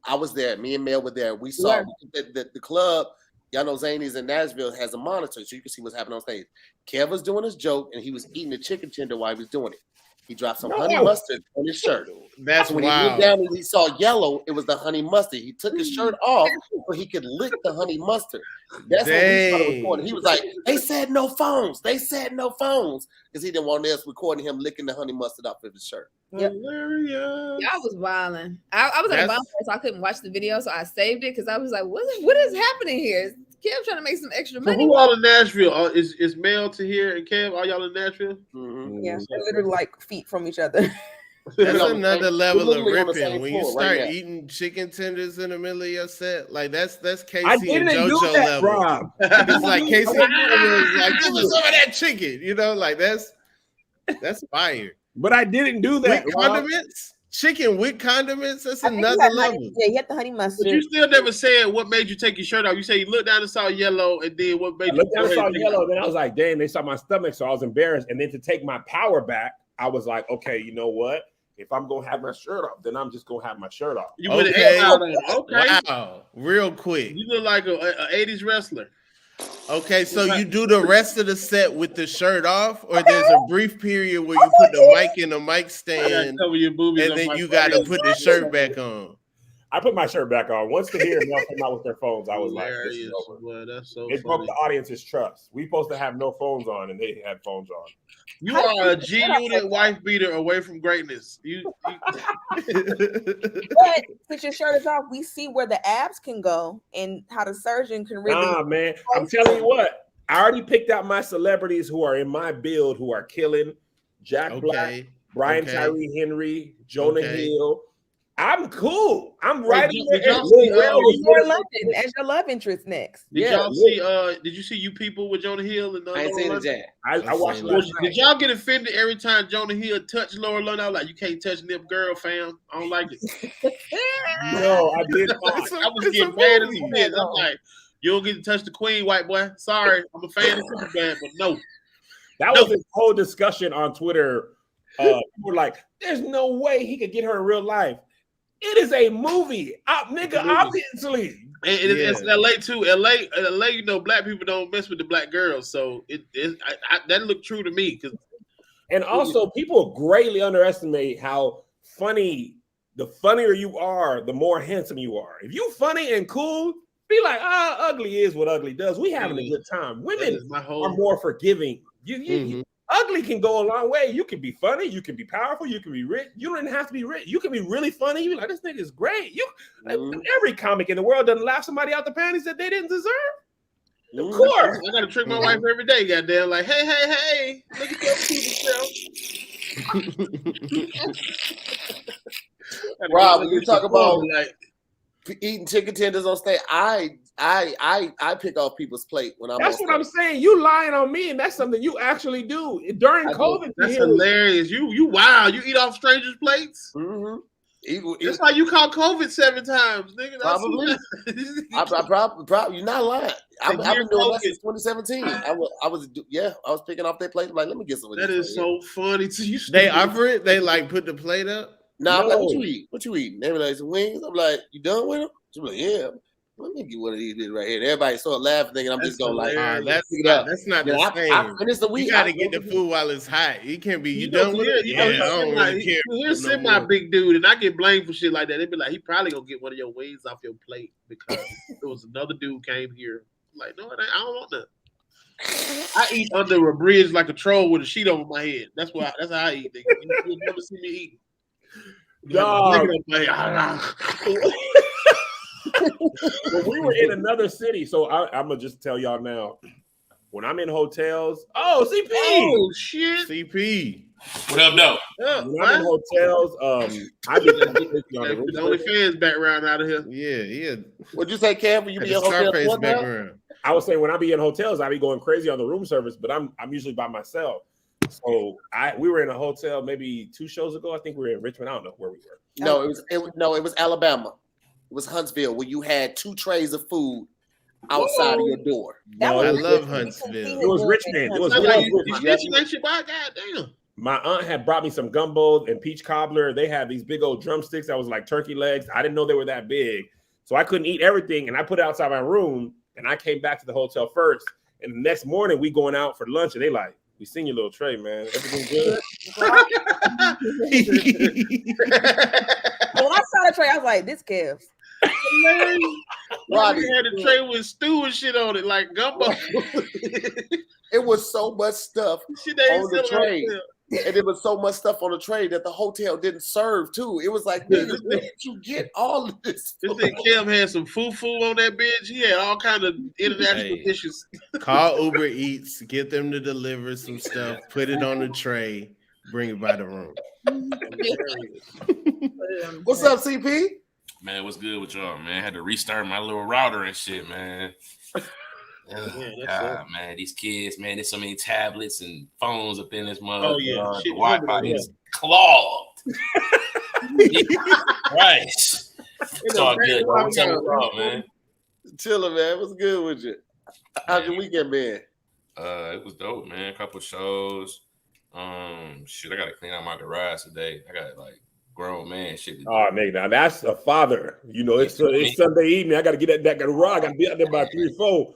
I was there. Me and Mel were there. We saw the club. Y'all know Zany's in Nashville has a monitor, so you can see what's happening on stage. Kev was doing his joke, and he was eating a chicken tender while he was doing it. He dropped some honey mustard on his shirt.
That's
when he looked down and he saw yellow, it was the honey mustard. He took his shirt off so he could lick the honey mustard. That's what we started recording. He was like, "They said no phones. They said no phones," because he didn't want us recording him licking the honey mustard off of his shirt.
Yep. Y'all was wilding. I was at a bonfire, so I couldn't watch the video, so I saved it because I was like, "What is happening here? Is Kev trying to make some extra money?"
Who all in Nashville? Is Mel, TAHIR, and Kev? Are y'all in Nashville?
Mm-hmm. Yeah, they're literally like feet from each other.
That's another level of ripping. When you start eating chicken tenders in the middle of your set, like that's Casey and JoJo level. Rob. It's like Casey and JoJo is like, "Give me some of that chicken," like that's fire.
But I didn't do that.
With condiments, chicken with condiments. That's another level.
Yeah, you have the honey mustard.
But you still never said what made you take your shirt off. You say you looked down and saw yellow, and then what made you
look down and saw yellow? Then I was like, "Damn!" They saw my stomach, so I was embarrassed. And then to take my power back, I was like, "Okay, you know what? If I'm gonna have my shirt off, then I'm just gonna have my shirt off.
You would have okay.
Wow, real quick.
You look like a 80s wrestler.
Okay, so you do the rest of the set with the shirt off, or there's a brief period where you put the mic in the mic stand,
cover your boobies,
and then you got to put the shirt back on.
I put my shirt back on. Once Tahir and Mel came out with their phones, I was like, this is over.
Boy, that's so
it broke the audience's trust. We supposed to have no phones on, and they had phones on.
You are a G-unit wife beater away from greatness.
But since your shirt is off, we see where the abs can go and how the surgeon can really.
Nah, man. I'm telling you what. I already picked out my celebrities who are in my build who are killing. Jack Black, Brian Tyree Henry, Jonah Hill. I'm cool. I'm writing
London as your love interest next.
Did y'all see? Did you see You People with Jonah Hill? And
I ain't seen it yet.
I watched it.
Did y'all get offended every time Jonah Hill touched Laura London? I was like, you can't touch Nip Girl, fam. I don't like it.
No, I did not.
I was getting mad as shit. I'm like, you don't get to touch the queen, white boy. Sorry, I'm a fan of Superbad, but no.
That was this whole discussion on Twitter. People were like, there's no way he could get her in real life. It is a movie, nigga. Obviously,
it's LA too. LA, you know, black people don't mess with the black girls, so that looked true to me.
And also, people greatly underestimate how funny. The funnier you are, the more handsome you are. If you funny and cool, be like, ugly is what ugly does. We having a good time. Women are more forgiving. Ugly can go a long way. You can be funny. You can be powerful. You can be rich. You don't even have to be rich. You can be really funny. You be like, this nigga is great. Every comic in the world doesn't laugh somebody out the panties that they didn't deserve. Of course.
I got to trick my wife every day, goddamn. Like, hey, look at that cute self.
Rob, when you talk about like eating chicken tenders on stage, I pick off people's plate when I'm.
That's what I'm saying. You lying on me, and that's something you actually do during COVID.
That's hilarious. You wow. You eat off strangers' plates.
Mm-hmm.
That's why you caught COVID 7 times, nigga.
Probably. You're not lying. I've been doing that since 2017. I was picking off their plate. Like, let me get some of this.
That is so funny to you.
They offer it. They like put the plate up.
Nah, I'm like, what you eat? What you eating? They be like, some wings. I'm like, you done with them? She's like, yeah. Let me get one of these right here. Everybody started laughing, thinking I'm just going like,
that's not the same.
And it's the week.
You got to get the food while it's hot. You can't be. You done with it? Yeah, I don't really care.
Here's my big dude, and I get blamed for shit like that. They be like, he probably gonna get one of your wings off your plate because there was another dude came here. I'm like, no, I don't want that. I eat under a bridge like a troll with a sheet over my head. That's how I eat. You'll never see me eat.
Dog. Well, we were in another city, so I'm gonna just tell y'all now. When I'm in hotels, CP,
oh shit,
CP,
what up, though?
When I'm in hotels, I get
the only fans background out of here.
Yeah.
What'd you say, Kev? When you be in hotels, background?
I was saying when I be in hotels, I be going crazy on the room service, but I'm usually by myself. So we were in a hotel maybe 2 shows ago. I think we were in Richmond. I don't know where we were.
No, it was Alabama. It was Huntsville, where you had 2 trays of food outside of your door.
I love Huntsville.
It was Richmond. It was
Goddamn.
My aunt had brought me some gumbo and peach cobbler. They had these big old drumsticks that was like turkey legs. I didn't know they were that big, so I couldn't eat everything. And I put it outside my room, and I came back to the hotel first. And the next morning, we going out for lunch, and they like, we seen your little tray, man. Everything good?
When I saw the tray, I was like, this Kev.
Roddy had a tray with stew and shit on it, like gumbo.
It was so much stuff on the tray. And there was so much stuff on the tray that the hotel didn't serve too. It was like, where did you get all of this?
This thing Kev had some fufu on that bench. He had all kind of international dishes.
Call Uber Eats, get them to deliver some stuff, put it on the tray, bring it by the room.
What's up, CP?
Man, what's good with y'all, man? I had to restart my little router and shit, man. Man, these kids, man, there's so many tablets and phones up in this mother.
Oh, yeah.
The Wi-Fi is clogged. Right. It's all good. What's up, man?
Chilling, man. What's good with you? How's your weekend been?
It was dope, man. A couple shows. I gotta clean out my garage today. I got like grown man shit.
Oh, nigga, now that's a father. You know, it's Sunday evening. I got to get that raw. I got to be out there by 3, 4.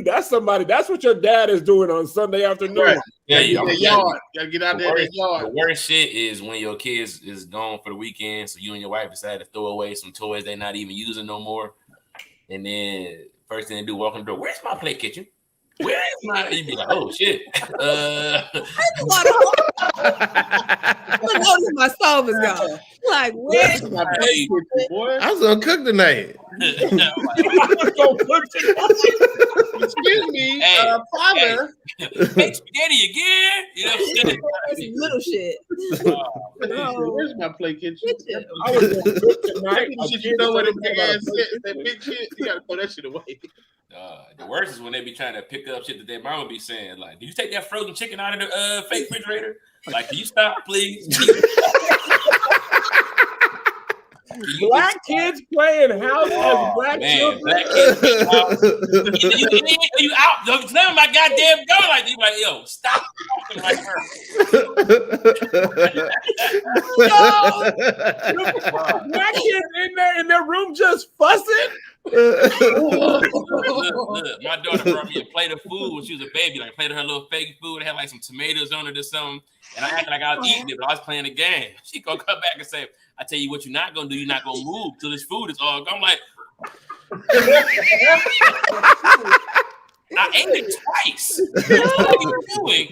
That's somebody. That's what your dad is doing on Sunday afternoon.
Right.
Yeah,
you gotta get out there in the yard.
The worst shit is when your kids is gone for the weekend, so you and your wife decide to throw away some toys they're not even using no more, and then first thing they do, walk in the door. Where's my play kitchen? Where is my? You be like, oh shit.
I noticed my stove is gone. Like, where's my play kitchen,
boy? I was gonna cook tonight.
Excuse me, father.
Make spaghetti again? You know what I'm saying?
That's little shit.
Where's my play kitchen?
I was gonna cook tonight.
You know what big ass shit, that big shit. You gotta throw that shit away.
The worst is when they be trying to pick up shit that their mama be saying, like, "Did you take that frozen chicken out of the fake refrigerator? Like, can you stop, please?"
Black kids playing house as black children.
Black kids playing house. You out? Don't slam my goddamn door like you. Like, yo, stop talking like her.
Black kids in their room just fussing.
Look, my daughter brought me a plate of food when she was a baby. Like, played her little fake food. It had like some tomatoes on it or something. And I acted like I was eating it, but I was playing the game. She gonna come back and say, "I tell you what, you're not gonna do. You're not gonna move till this food is all gone." I'm like, I ate it twice. What are you doing?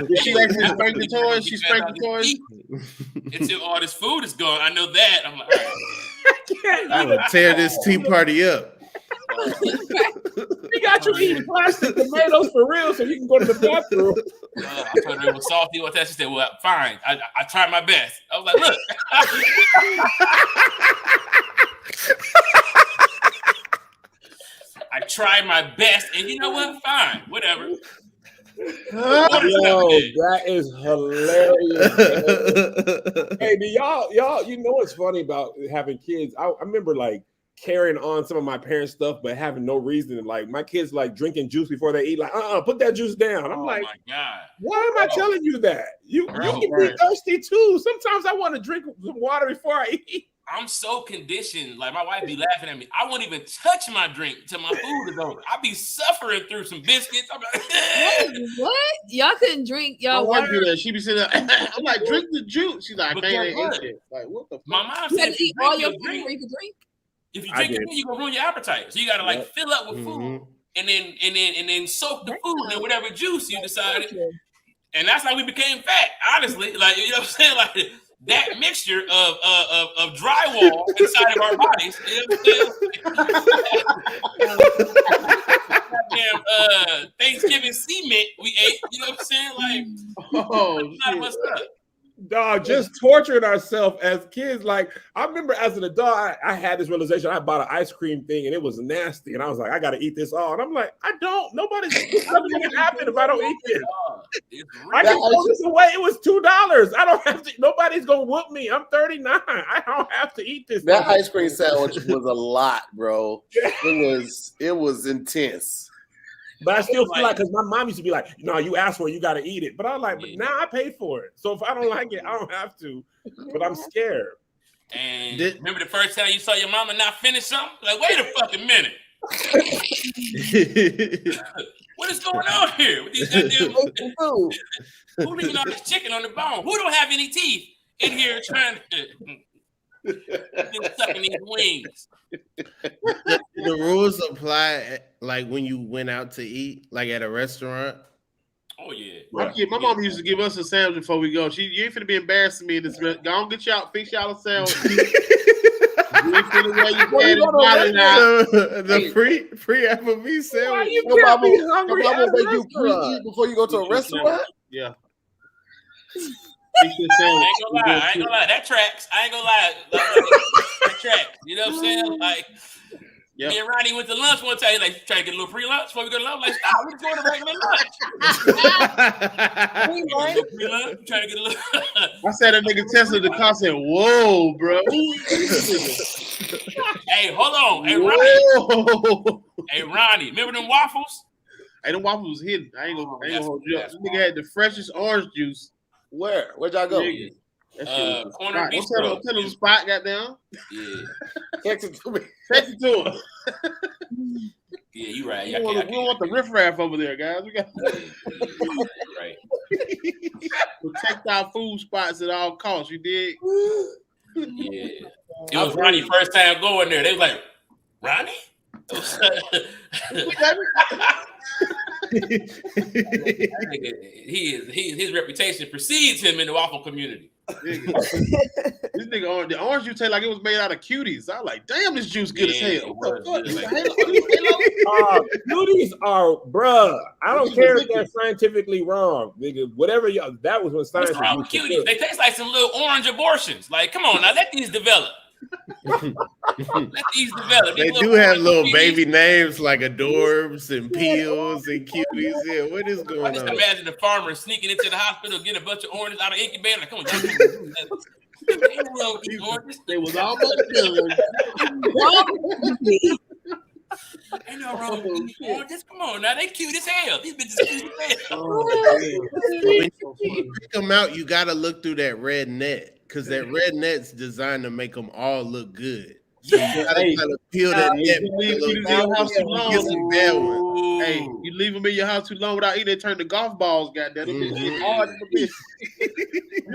Did she like to spank the toys? She spanked the toys
until all this food is gone. I know that. I'm like, all right.
I'm gonna tear this tea party up.
We got you eating plastic tomatoes for real, so you can go to the bathroom.
I told her it was salty. What that? She said, "Well, fine. I tried my best." I was like, "Look." I tried my best, and you know what? Fine, whatever.
Yo, that is hilarious. Hey, do y'all, you know what's funny about having kids? I remember like carrying on some of my parents' stuff, but having no reason. Like my kids like drinking juice before they eat. Like, put that juice down. I'm like,
my God,
why am I telling you that? You can be thirsty too. Sometimes I want to drink some water before I eat.
I'm so conditioned. Like my wife be laughing at me. I won't even touch my drink till my food is over. I be suffering through some biscuits. I'm like,
what? Y'all couldn't drink y'all
water?
water?
That. She be sitting there. I'm like, drink the juice. She's like, I can't eat it. Like, what the fuck?
My mom
You
said,
had to eat all your food where you could drink.
If you drink it, you gonna ruin your appetite. So you gotta like fill up with food and then soak the food in whatever juice you decided. And that's how we became fat. Honestly, like you know what I'm saying, like. That mixture of drywall inside of our bodies, you know what I'm saying? Thanksgiving cement we ate, you know what I'm saying? Like, not much stuff.
Dog, just torturing ourselves as kids. Like, I remember as an adult, I had this realization. I bought an ice cream thing and it was nasty. And I was like, I got to eat this all. And I'm like, I don't. Nobody's nothing going to happen if I don't eat this. I can throw this away. It was $2. I don't have to. Nobody's going to whoop me. I'm 39. I don't have to eat this.
That ice cream sandwich was a lot, bro. It was intense.
But I still feel like, because my mom used to be like, no, you asked for it, you got to eat it. But I was like, but now I paid for it. So if I don't like it, I don't have to. But I'm scared.
And remember the first time you saw your mama not finish something? Like, wait a fucking minute. What is going on here with these goddamn food? Who leaving all this chicken on the bone? Who don't have any teeth in here trying to sucking these wings?
The rules apply like when you went out to eat, like at a restaurant.
Oh yeah.
My mom used to give us a sandwich before we go. You ain't finna be embarrassing me in this. Go on, get y'all, fix y'all a sandwich. You ain't finna wear your daddy's out.
The free Applebee's sandwich.
You can't be hungry.
Your mama make you pre-eat before you go to a restaurant?
Yeah.
I ain't gonna lie. That tracks. I ain't gonna lie. That tracks. You know what I'm saying? Like, me and Ronnie went to lunch one time. Like, trying to get a little free lunch before we go to lunch. Like, stop. We're going to regular lunch. Trying to get a little.
I said that nigga Tesla the car said, "Whoa, bro."
Hey, hold on. Hey, Ronnie. Hey, Ronnie. Remember them waffles?
Hey, them waffles was hidden. I ain't gonna hold you up. This nigga had the freshest orange juice.
Where'd y'all go?
Corner
Don't
Bistro.
tell them the spot, goddamn.
Yeah.
Text it to me.
Text it to us.
Yeah, you right.
We don't want the riffraff over there, guys. We got
right.
protect our food spots at all costs. You dig?
Yeah. It was Ronnie first time going there. They was like, Ronnie? His reputation precedes him in the waffle community.
This nigga, the orange juice tastes like it was made out of cuties. I was like, damn, this juice good as hell.
Cuties are, bruh. I don't care if they're scientifically wrong, nigga. Whatever y'all, that was when science.
What's wrong with cuties? They taste like some little orange abortions. Like, come on now, let these develop. Let these develop.
They do have little baby names like Adorbs and Peels and Cuties. Yeah, what is going on?
I just imagine the farmer sneaking into the hospital, getting a bunch of oranges out of incubator. Like, come on,
they was almost done.
Ain't no wrong with these oranges. Come on now, they cute as hell. These bitches cute as hell.
When you pick them out, you gotta look through that red net. Because that red net's designed to make them all look good. So you gotta peel that net.
Hey, you leave them in your house too long without eating, they turn to golf balls, goddamn. It's hard to bitch.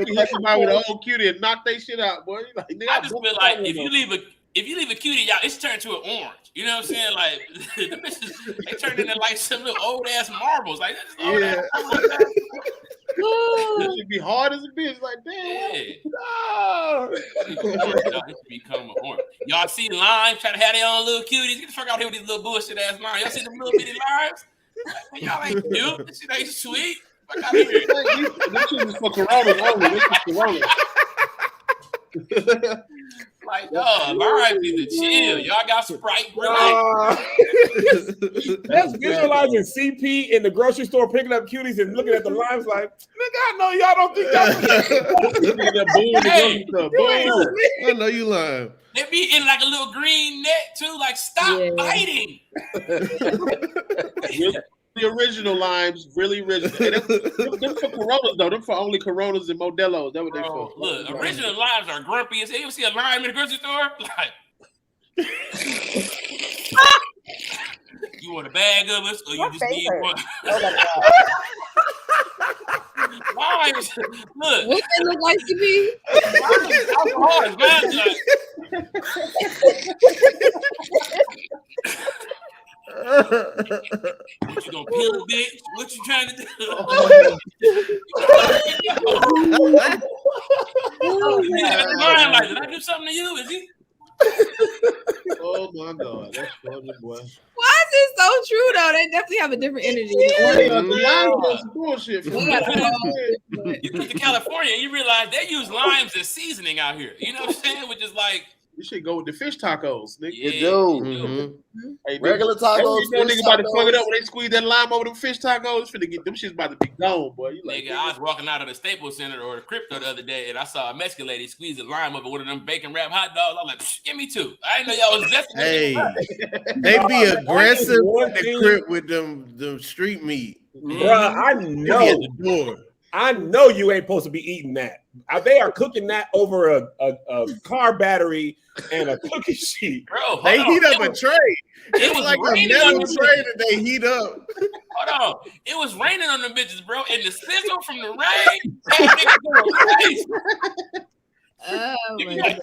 You let somebody with an old cutie and knock they shit out, boy. Like,
I just feel like if you leave a cutie, y'all, it's turned to an orange. You know what I'm saying? Like the bitches, they turned into like some little old ass marbles. Like that's old ass.
It should be hard as a bitch. Like, damn.
It become an orange. Y'all see limes trying to have their own little cuties? Get the fuck out here with these little bullshit ass limes. Y'all see them little bitty limes? Y'all ain't cute. This shit ain't sweet. Fuck out of here.
This shit is for Coronas only. This is Corona.
Like, limes need to chill. Y'all got Sprite, bro.
That's visualizing CP in the grocery store picking up cuties and looking at the limes like, nigga, I know y'all don't think
I know you lying.
They be in like a little green net too. Like, stop biting.
The original limes, really original. Hey, them for Coronas though. Them for only Coronas and Modelos. That's what they for.
Look, original limes are grumpy as hell. You ever see a lime in the grocery store? Like, you want a bag of us, or you just need one? Limes, look.
What they look like to be? What you gonna peel a bitch? What you trying to do? Did I do something to you? Is he?
Oh my God, that's funny, boy.
Why is this so true though? They definitely have a different energy.
Bullshit.
You get to California and you realize they use limes as seasoning out here. You know what I'm saying? Which is like,
you should go with the fish tacos, nigga.
You do.
Hey,
regular tacos.
You know nigga about to fuck it up when they squeeze that lime over them fish tacos. Finna get them shit's about to be gone, boy. You like,
nigga, I was walking out of the Staples Center or the Crypto the other day, and I saw a Mexican lady squeeze a lime over one of them bacon wrap hot dogs. I was like, give me two. I didn't know y'all was zesting.
Hey, they be aggressive at the crib with them street meat.
Bruh, I know you ain't supposed to be eating that. They are cooking that over a car battery and a cookie sheet.
Bro,
they heat up a tray.
It was
like a metal tray that they heat up.
Hold on. It was raining on them bitches, bro. And the sizzle from the rain, that going crazy.
Oh,
like,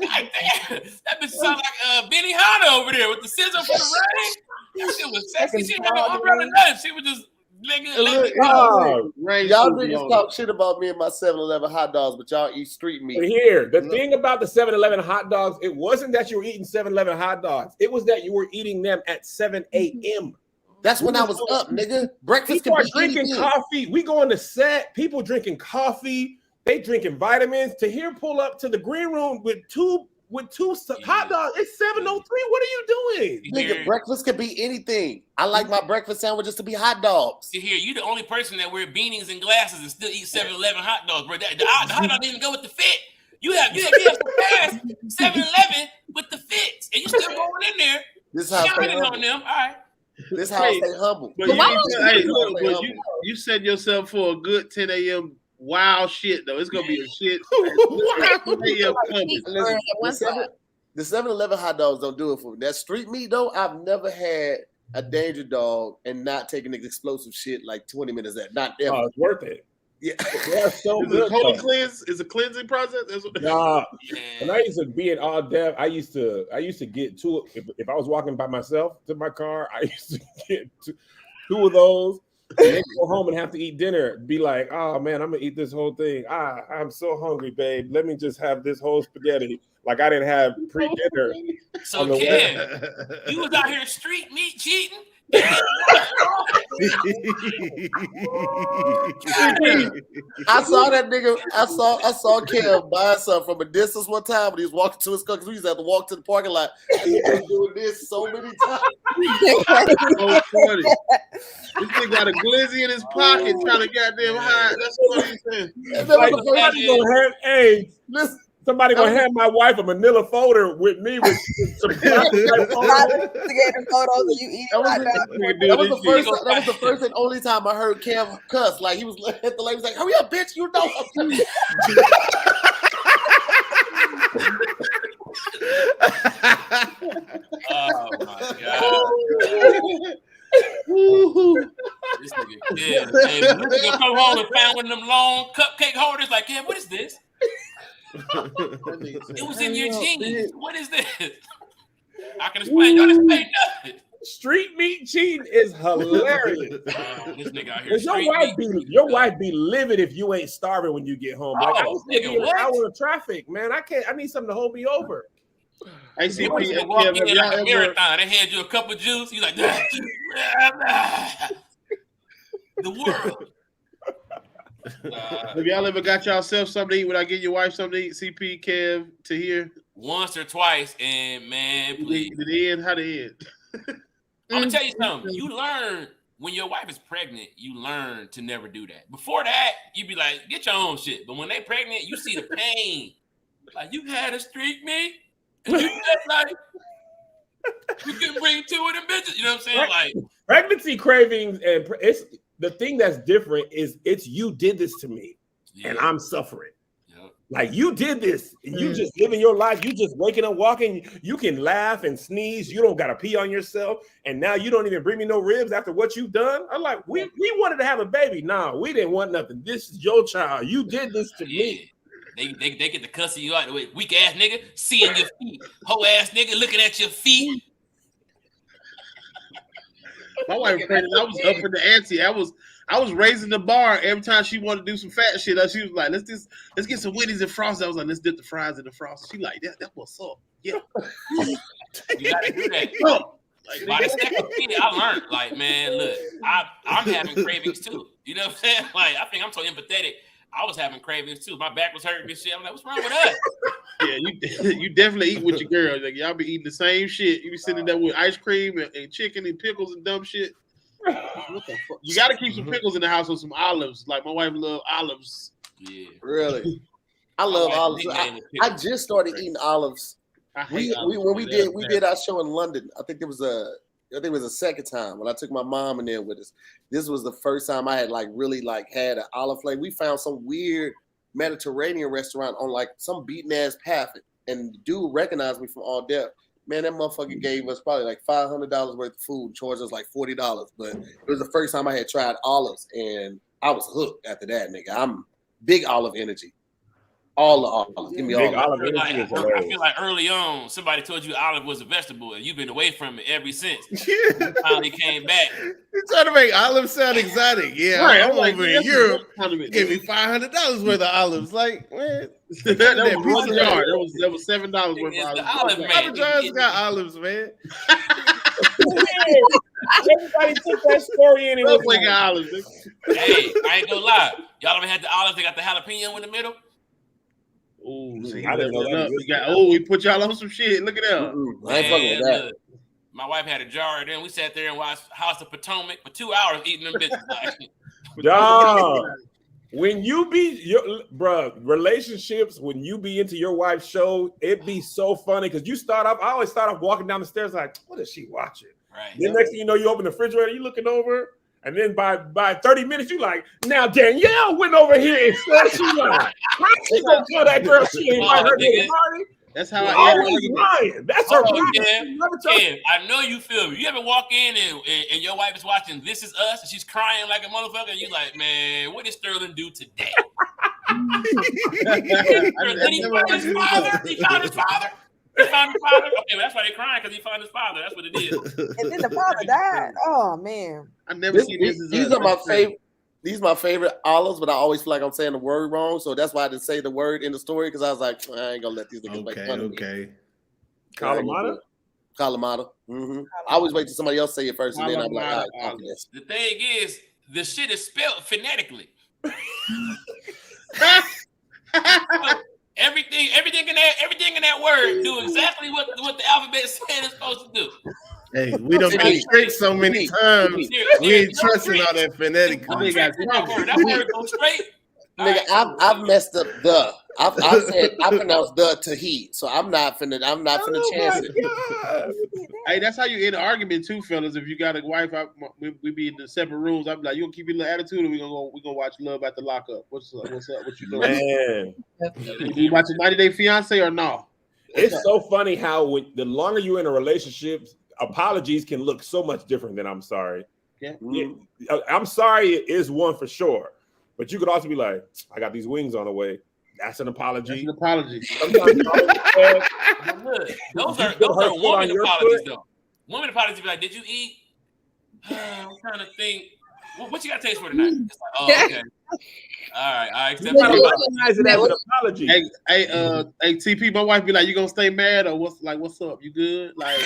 that bitch sound like Benny Hanna over there with the sizzle from the rain. That shit was sexy. She had no umbrella nothing. She was just
y'all niggas talk shit about me and my 7-Eleven hot dogs, but y'all eat street meat.
Here, the thing about the 7-Eleven hot dogs, it wasn't that you were eating 7-Eleven hot dogs. It was that you were eating them at 7 a.m.
That's when I was up, nigga. Breakfast
people are drinking coffee. We go on the set. People drinking coffee. They drinking vitamins. Tahir pull up to the green room with two hot dogs. It's 7:03. What are you doing?
Nigga, breakfast could be anything. I like my breakfast sandwiches to be hot dogs.
Tahir, you the only person that wear beanies and glasses and still eat 7-Eleven hot dogs, bro. The hot dog didn't even go with the fit. You have some fast 7-Eleven with the fits, and you still going in there.
This how
on them. All right.
This how I stay humble.
But you set yourself for a good 10 a.m. wild shit though. It's gonna be a shit.
The 7-Eleven hot dogs don't do it for me. That street meat though, I've never had a danger dog and not taking the explosive shit like 20 minutes at. Not ever.
Oh, it's worth it.
Yeah,
they're so good.
Colon cleanse is a cleansing process.
Nah, when I used to be at All Dev, I used to get two. If I was walking by myself to my car, I used to get two of those. And then go home and have to eat dinner. Be like, oh man, I'm gonna eat this whole thing. I'm so hungry, babe. Let me just have this whole spaghetti. Like I didn't have pre-dinner.
So Ken, you was out here street meat cheating.
I saw that nigga. I saw Kev buy something from a distance one time when he was walking to his car because we used to have to walk to the parking lot. He was doing this so many times.
So funny. This nigga got a glizzy in his pocket trying to goddamn hide. That's what he's saying.
Somebody gonna have my wife a manila folder with me with some
That was the first and only time I heard Kev cuss. Like he was at the lady was like, "Hurry up, bitch! You know."
Oh my god! This nigga, yeah. Hey, this nigga come home and found one of them long cupcake holders. Like, yeah, what is this? It was in your jeans. What is this? I can explain. Y'all explain nothing.
Street meat cheating is hilarious.
This nigga out here.
Your wife be livid if you ain't starving when you get home. Like, I was
nigga,
an hour of traffic, man. I need something to hold me over.
I see
walk in like a marathon. They hand you a cup of juice. You like the world.
Have y'all ever got yourself something to eat without getting your wife something to eat? CP, Kev, Tahir?
Once or twice, and man, please.
Did it end? How did it end?
I'm gonna tell you something. You learn when your wife is pregnant. You learn to never do that. Before that, you be like, get your own shit. But when they pregnant, you see the pain. Like you had a streak meat, and you just like you can bring two of them bitches. You know what I'm saying? Like
pregnancy cravings, and it's the thing that's different is it's you did this to me, and I'm suffering. Like you did this, and you just living your life. You just waking up, walking. You can laugh and sneeze. You don't gotta pee on yourself, and now you don't even bring me no ribs after what you've done. I'm like, we wanted to have a baby. Nah, we didn't want nothing. This is your child. You did this to me.
They get the cussing you out the way. Weak ass nigga, seeing your feet. Hoe ass nigga, looking at your feet.
My wife pregnant. I was up in the ante. I was raising the bar every time she wanted to do some fat shit. She was like, let's get some Wendy's and Frosty. I was like, let's dip the fries in the Frosty. She like, that what's up. Yeah.
You gotta do that. Like, by the second kid, I learned, like, man, look, I'm having cravings too. You know what I'm saying? Like, I think I'm so empathetic. I was having cravings too. My back was hurting and shit. I'm like, what's wrong with us?
Yeah, you definitely eat with your girl. Like, y'all be eating the same shit. You be sitting there with ice cream and chicken and pickles and dumb shit. What the fuck? You got to keep some pickles in the house with some olives. Like my wife loves olives.
Yeah,
really. I love olives. I just started eating olives. When we did our show in London. I think it was a second time when I took my mom in there with us. This was the first time I had really had an olive flavor. We found some weird Mediterranean restaurant on some beaten ass path, and the dude recognized me from All Depth. Man, that motherfucker gave us probably $500 worth of food and charged us $40. But it was the first time I had tried olives, and I was hooked after that, nigga. I'm big olive energy. All the olives. Give me all
olive energy.
I feel like early on, somebody told you olive was a vegetable, and you've been away from it ever since. You finally came back.
You're trying to make olives sound exotic. Yeah, right, I'm over in Europe. Give me $500 worth of olives. Like, man.
that was $1. That was $7 worth of olives.
Papa John's got olives, man.
Everybody took that story in and was
like olives.
Hey, I ain't gonna lie. Y'all ever had the olives? They got the jalapeno in the middle.
Oh, I didn't know that. We put y'all on some shit. Look at that.
I ain't fucking with that.
My wife had a jar, and then we sat there and watched House of Potomac for 2 hours eating them bitches.
Dog. When you be relationships, when you be into your wife's show, it be so funny because I always start off walking down the stairs like, what is she watching?
Right.
Then next thing you know, you open the refrigerator, you looking over. And then by 30 minutes, you like, now Danielle went over here and said she lied. How she gonna tell that girl she ain't invite her to the party?
That's how I
always lying. That's her problem.
Kev, I know you feel me. You ever walk in and your wife is watching This Is Us and she's crying like a motherfucker, and you like, man, what did Sterling do today? Did he find his father? He found his father. He found his father. Okay, well, that's why they're crying, because he found his father. That's what it is.
And then the father died. Oh man.
I never seen this.
These are my favorite. These are my favorite olives, but I always feel like I'm saying the word wrong. So that's why I didn't say the word in the story, because I was like, I ain't gonna let these niggas make fun of me.
Okay.
Kalamata?
Kalamata. I always wait till somebody else say it first, and then I'm like, all right,
the thing is, the shit is spelled phonetically. Everything in that word do exactly what the alphabet said it's supposed to do.
Hey, we don't been tricked so many times. We ain't trusting all that phonetic.
That word goes straight.
Nigga, I've messed up the. I pronounced the Tahir, so I'm not finna chance it.
Hey, that's how you end an argument too, fellas. If you got a wife, we be in the separate rooms. I'm like, you gonna keep your little attitude, or we gonna watch Love at the Lockup? What's up? What you doing? Man, you watching 90 Day Fiance or no?
It's so funny how the longer you're in a relationship, apologies can look so much different than I'm sorry.
Yeah.
I'm sorry is one for sure, but you could also be like, I got these wings on the way. That's an apology.
That's an apology.
Those are woman apologies though. Woman apologies be like, did you eat? I'm trying to think. What you got to taste for tonight? It's like, oh, okay. All right. I accept
that apology.
Hey, TP, my wife be like, you gonna stay mad or what's up? You good? Like,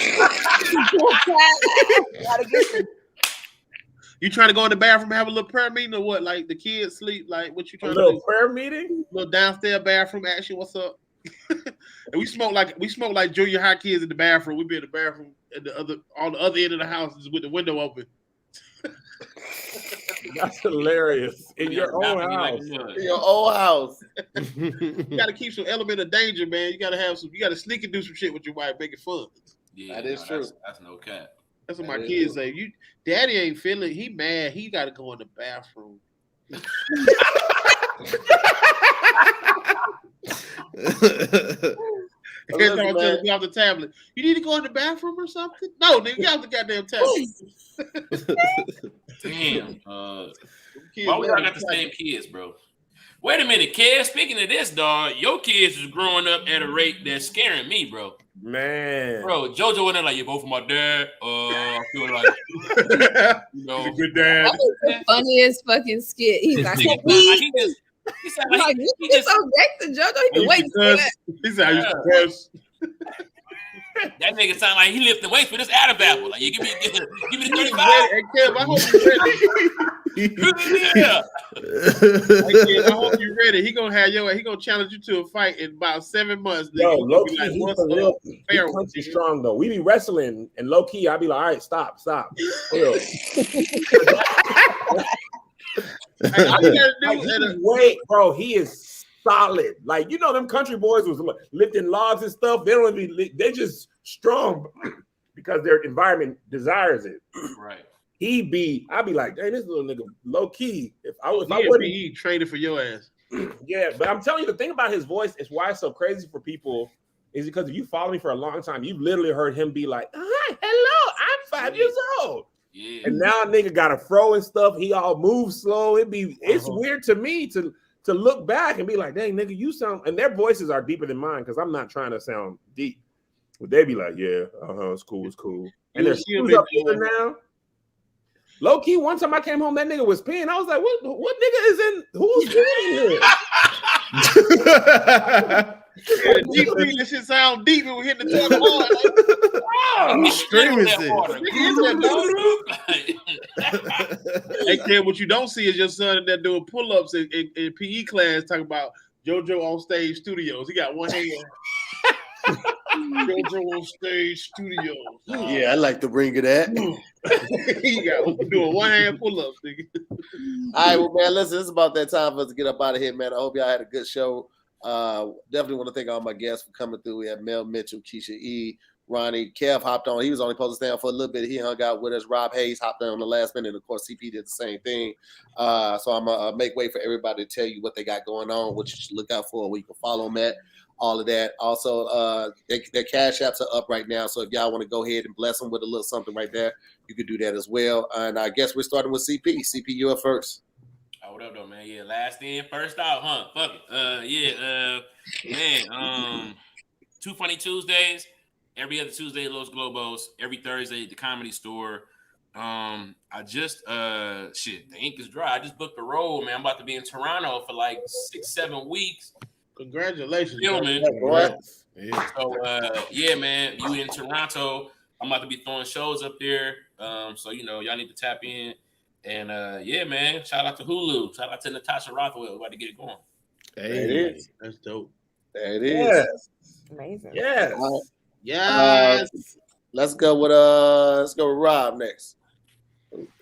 you trying to go in the bathroom and have a little prayer meeting or what? Like the kids sleep? Like what you trying to do? A little
prayer meeting?
Little downstairs bathroom action. What's up? And we smoke like junior high kids in the bathroom. We be in the bathroom on the other end of the house with the window open.
That's hilarious. In your own house.
In your own house.
You gotta keep some element of danger, man. You gotta sneak and do some shit with your wife, make it fun.
Yeah, that is true. That's no cap.
That's what my kids say. Daddy ain't feeling. He mad. He got to go in the bathroom. Every time I'm telling you off the tablet, you need to go in the bathroom or something. No, nigga, get off the goddamn tablet.
Damn. Why we all got the same kids, bro? Wait a minute, Kev. Speaking of this, dog, your kids is growing up at a rate that's scaring me, bro.
Man,
bro, JoJo went in like, you're both for my dad. I feel like,
you know, he's a good dad.
That was the funniest fucking skit. He's like, he said, like, he just so gangster, JoJo. He been waiting for that.
He said, I used to cuss.
That nigga sound like he lifting weights for this Adam's apple. Like, give me the 35.
Hey, Kev, I hope you're ready.
Yeah.
Hey, Kev, I hope you're ready. He gonna challenge you to a fight in about 7 months.
Yo, low key, like, he's country strong though. We be wrestling and low key, I be like, all right, stop. Wait, bro, he is solid. Like, you know, them country boys was lifting logs and stuff. They just strong because their environment desires it.
Right.
I'd be like, dang, this little nigga low key. If I wouldn't
be traded for your ass.
Yeah, but I'm telling you, the thing about his voice is why it's so crazy for people is because if you follow me for a long time, you've literally heard him be like, hi, hello, I'm 5 years old.
Yeah.
And now nigga got a fro and stuff. He all moves slow. It's weird to me to look back and be like, dang, nigga, you sound, and their voices are deeper than mine because I'm not trying to sound deep. But they be like, yeah, it's cool. And they're up here now. Low key, one time I came home, that nigga was peeing. I was like, what nigga is in? Who's peeing here?
Deep clean, this shit sound deep when we hit the toilet hard.
I'm streaming it.
Hey, Ken, what you don't see is your son that doing pull-ups in PE class talking about JoJo on Stage Studios. He got one hand. JoJo on Stage Studios.
Yeah, I like to bring it at.
He got doing one hand pull-ups, nigga.
All right, well, man, listen, it's about that time for us to get up out of here, man. I hope y'all had a good show. Definitely want to thank all my guests for coming through. We had Mel Mitchell, Keisha E. Ronnie. Kev hopped on. He was only supposed to stay on for a little bit. He hung out with us. Rob Haze hopped on the last minute. Of course, CP did the same thing. So I'm going to make way for everybody to tell you what they got going on, what you should look out for, where you can follow them at, all of that. Also, their cash apps are up right now. So if y'all want to go ahead and bless them with a little something right there, you could do that as well. And I guess we're starting with CP. CP, you up first.
Oh, what up, though, man? Yeah, last in, first out, huh? Fuck it. Man, 2 Funny Tuesdays. Every other Tuesday, Los Globos. Every Thursday at the Comedy Store. I just the ink is dry. I just booked a role, man. I'm about to be in Toronto for like 6-7 weeks.
Congratulations,
filming.
Yeah.
So yeah, man, you in Toronto. I'm about to be throwing shows up there. So y'all need to tap in. And yeah, man, shout out to Hulu. Shout out to Natasha Rothwell. We're about to get it going.
Hey,
There it is.
That's dope.
There it is.
Yes.
Amazing.
Yes.
Yes.
Let's go with Rob next.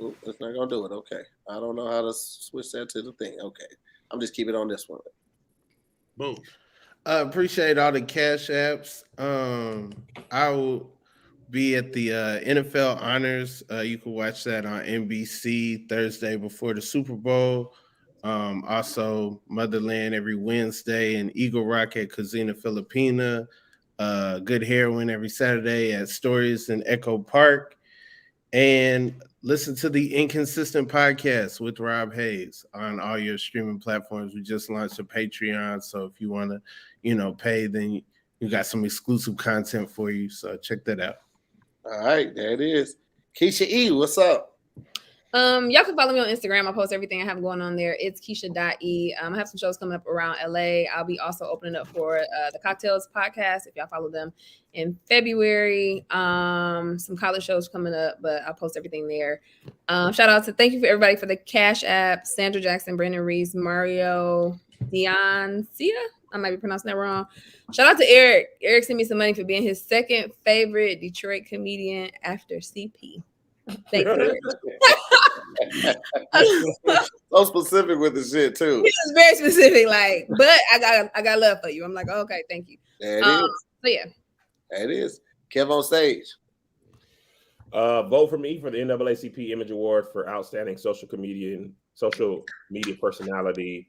Ooh, it's not gonna do it. Okay. I don't know how to switch that to the thing. Okay. I'm just keeping it on this one.
Boom.
Appreciate all the cash apps. I will be at the NFL Honors. You can watch that on NBC Thursday before the Super Bowl. Also, Motherland every Wednesday and Eagle Rock at Cozina Filipina. Good Heroin every Saturday at Stories in Echo Park. And listen to the Inconsistent Podcast with Rob Haze on all your streaming platforms. We just launched a Patreon, so if you want to, pay, then you got some exclusive content for you. So check that out.
All right, there it is. Keisha E, what's up?
Y'all can follow me on Instagram. I post everything I have going on there. It's Keisha.e. I have some shows coming up around LA. I'll be also opening up for the Cocktails podcast if y'all follow them in February. Some college shows coming up, but I'll post everything there. Shout out to thank you for everybody for the Cash App, Sandra Jackson, Brandon Reese, Mario Dion Cia. I might be pronouncing that wrong. Shout out to Eric. Eric sent me some money for being his second favorite Detroit comedian after CP. Thank you.
So specific with the shit too.
He was very specific, but I got love for you. I'm like, okay, thank you.
There it is.
So yeah.
There it is. KevOnStage.
Vote for me for the NAACP Image Award for Outstanding Social Media Personality.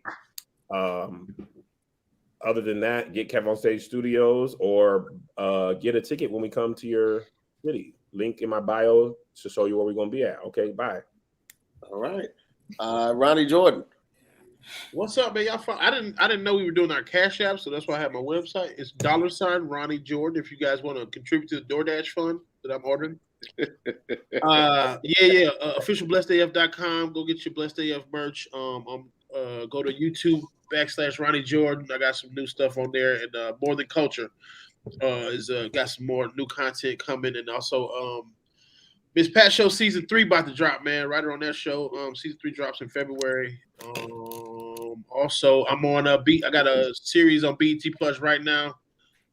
Other than that, get KevOnStage Studios or get a ticket when we come to your city. Link in my bio to show you where we're gonna be at. Okay, bye.
All right. Ronnie Jordan.
What's up, man? Y'all I didn't know we were doing our Cash App, so that's why I have my website. It's $ Ronnie Jordan. If you guys want to contribute to the DoorDash fund that I'm ordering. officialblessedaf.com. Go get your Blessed AF merch. Go to YouTube / Ronnie Jordan. I got some new stuff on there, and More Than Culture is got some more new content coming, and also Miss Pat Show season 3 about to drop, man. Right on that show. Season 3 drops in February. Also, I'm on I got a series on BET Plus right now.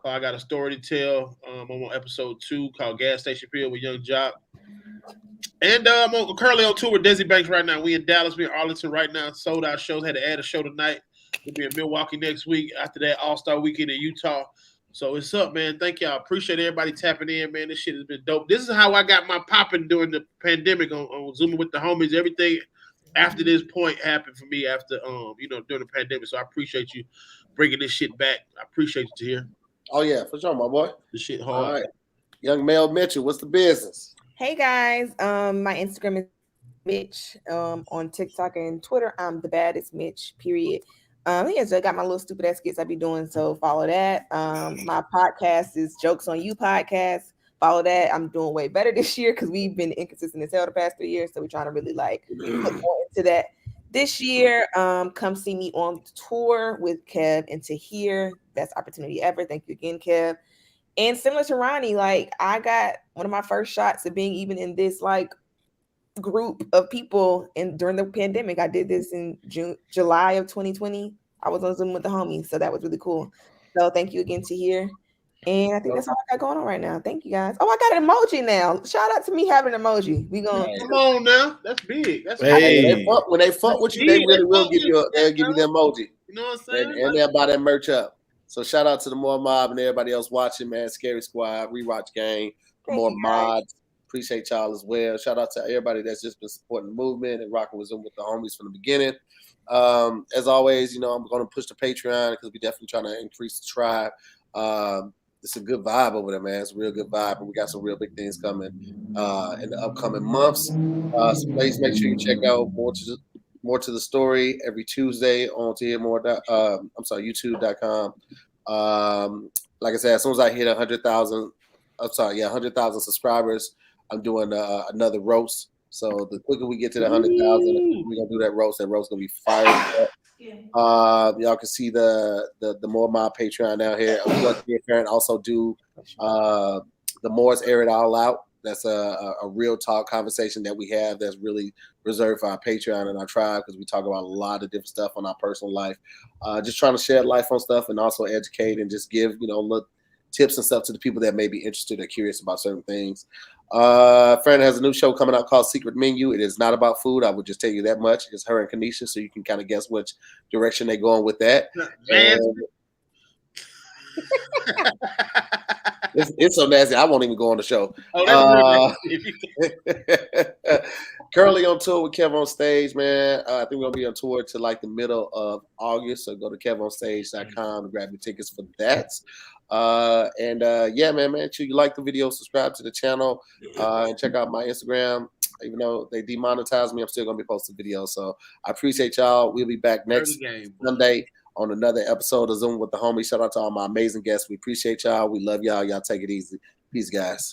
I got a story to tell. I'm on episode 2 called Gas Station Field with Young Jock. And I'm currently on tour with Desi Banks right now. We in Dallas, we in Arlington right now. Sold out shows. Had to add a show tonight. We'll be in Milwaukee next week. After that, All-Star Weekend in Utah. So it's up, man. Thank y'all. Appreciate everybody tapping in, man. This shit has been dope. This is how I got my popping during the pandemic on Zooming with the homies. Everything after this point happened for me after during the pandemic. So I appreciate you bringing this shit back. I appreciate you here.
Oh yeah, for sure, my boy.
This shit hard.
All right. Young Mel Mitchell, what's the business?
Hey guys, my Instagram is Mitch. On TikTok and Twitter, I'm the baddest Mitch. Period. Yeah, so I got my little stupid ass skits I be doing, so follow that. My podcast is Jokes on You podcast. Follow that. I'm doing way better this year because we've been inconsistent as hell the past 3 years, so we're trying to really put more into that this year. Come see me on tour with Kev and Tahir. Best opportunity ever. Thank you again, Kev. And similar to Ronnie, I got one of my first shots of being even in this group of people during the pandemic. I did this in July of 2020. I was on Zoom with the homies, so that was really cool. So thank you again to here. And I think that's all I got going on right now. Thank you guys. Oh, I got an emoji now. Shout out to me having an emoji. We gonna
come on now. That's big. That's
big. When they fuck with you, they really will give you. They'll give you the emoji.
You know what I'm saying?
And they'll buy that merch up. So shout out to the More Mob and everybody else watching, man. Scary Squad, Rewatch Gang, More Mods. Appreciate y'all as well. Shout out to everybody that's just been supporting the movement and rocking with Zoom with the homies from the beginning. As always, I'm going to push the Patreon because we're definitely trying to increase the tribe. It's a good vibe over there, man. It's a real good vibe, and we got some real big things coming in the upcoming months. So please make sure you check out More to the Story every Tuesday on YouTube.com. Like I said, as soon as I hit 100,000 subscribers, I'm doing another roast. So the quicker we get to the 100,000, we're gonna do that roast. That roast gonna be fire. Y'all can see the More Mob Patreon down here. Farren also do the Moore's Air It All Out. That's a real talk conversation that we have that's really reserved for our Patreon and our tribe because we talk about a lot of different stuff on our personal life. Just trying to shed life on stuff and also educate and just give, little tips and stuff to the people that may be interested or curious about certain things. Farren has a new show coming out called Secret Menu. It is not about food. I would just tell you that much. It's her and Keisha, so you can kind of guess which direction they're going with that. It's so nasty. I won't even go on the show. Currently on tour with KevOnStage, man. I think we're going to be on tour to like the middle of August. So go to KevOnStage.com to grab your tickets for that. Yeah, man, make sure you like the video, subscribe to the channel, and check out my Instagram. Even though they demonetized me, I'm still going to be posting videos. So I appreciate y'all. We'll be back next Sunday on another episode of Zoom with the Homies. Shout out to all my amazing guests. We appreciate y'all. We love y'all. Y'all take it easy. Peace, guys.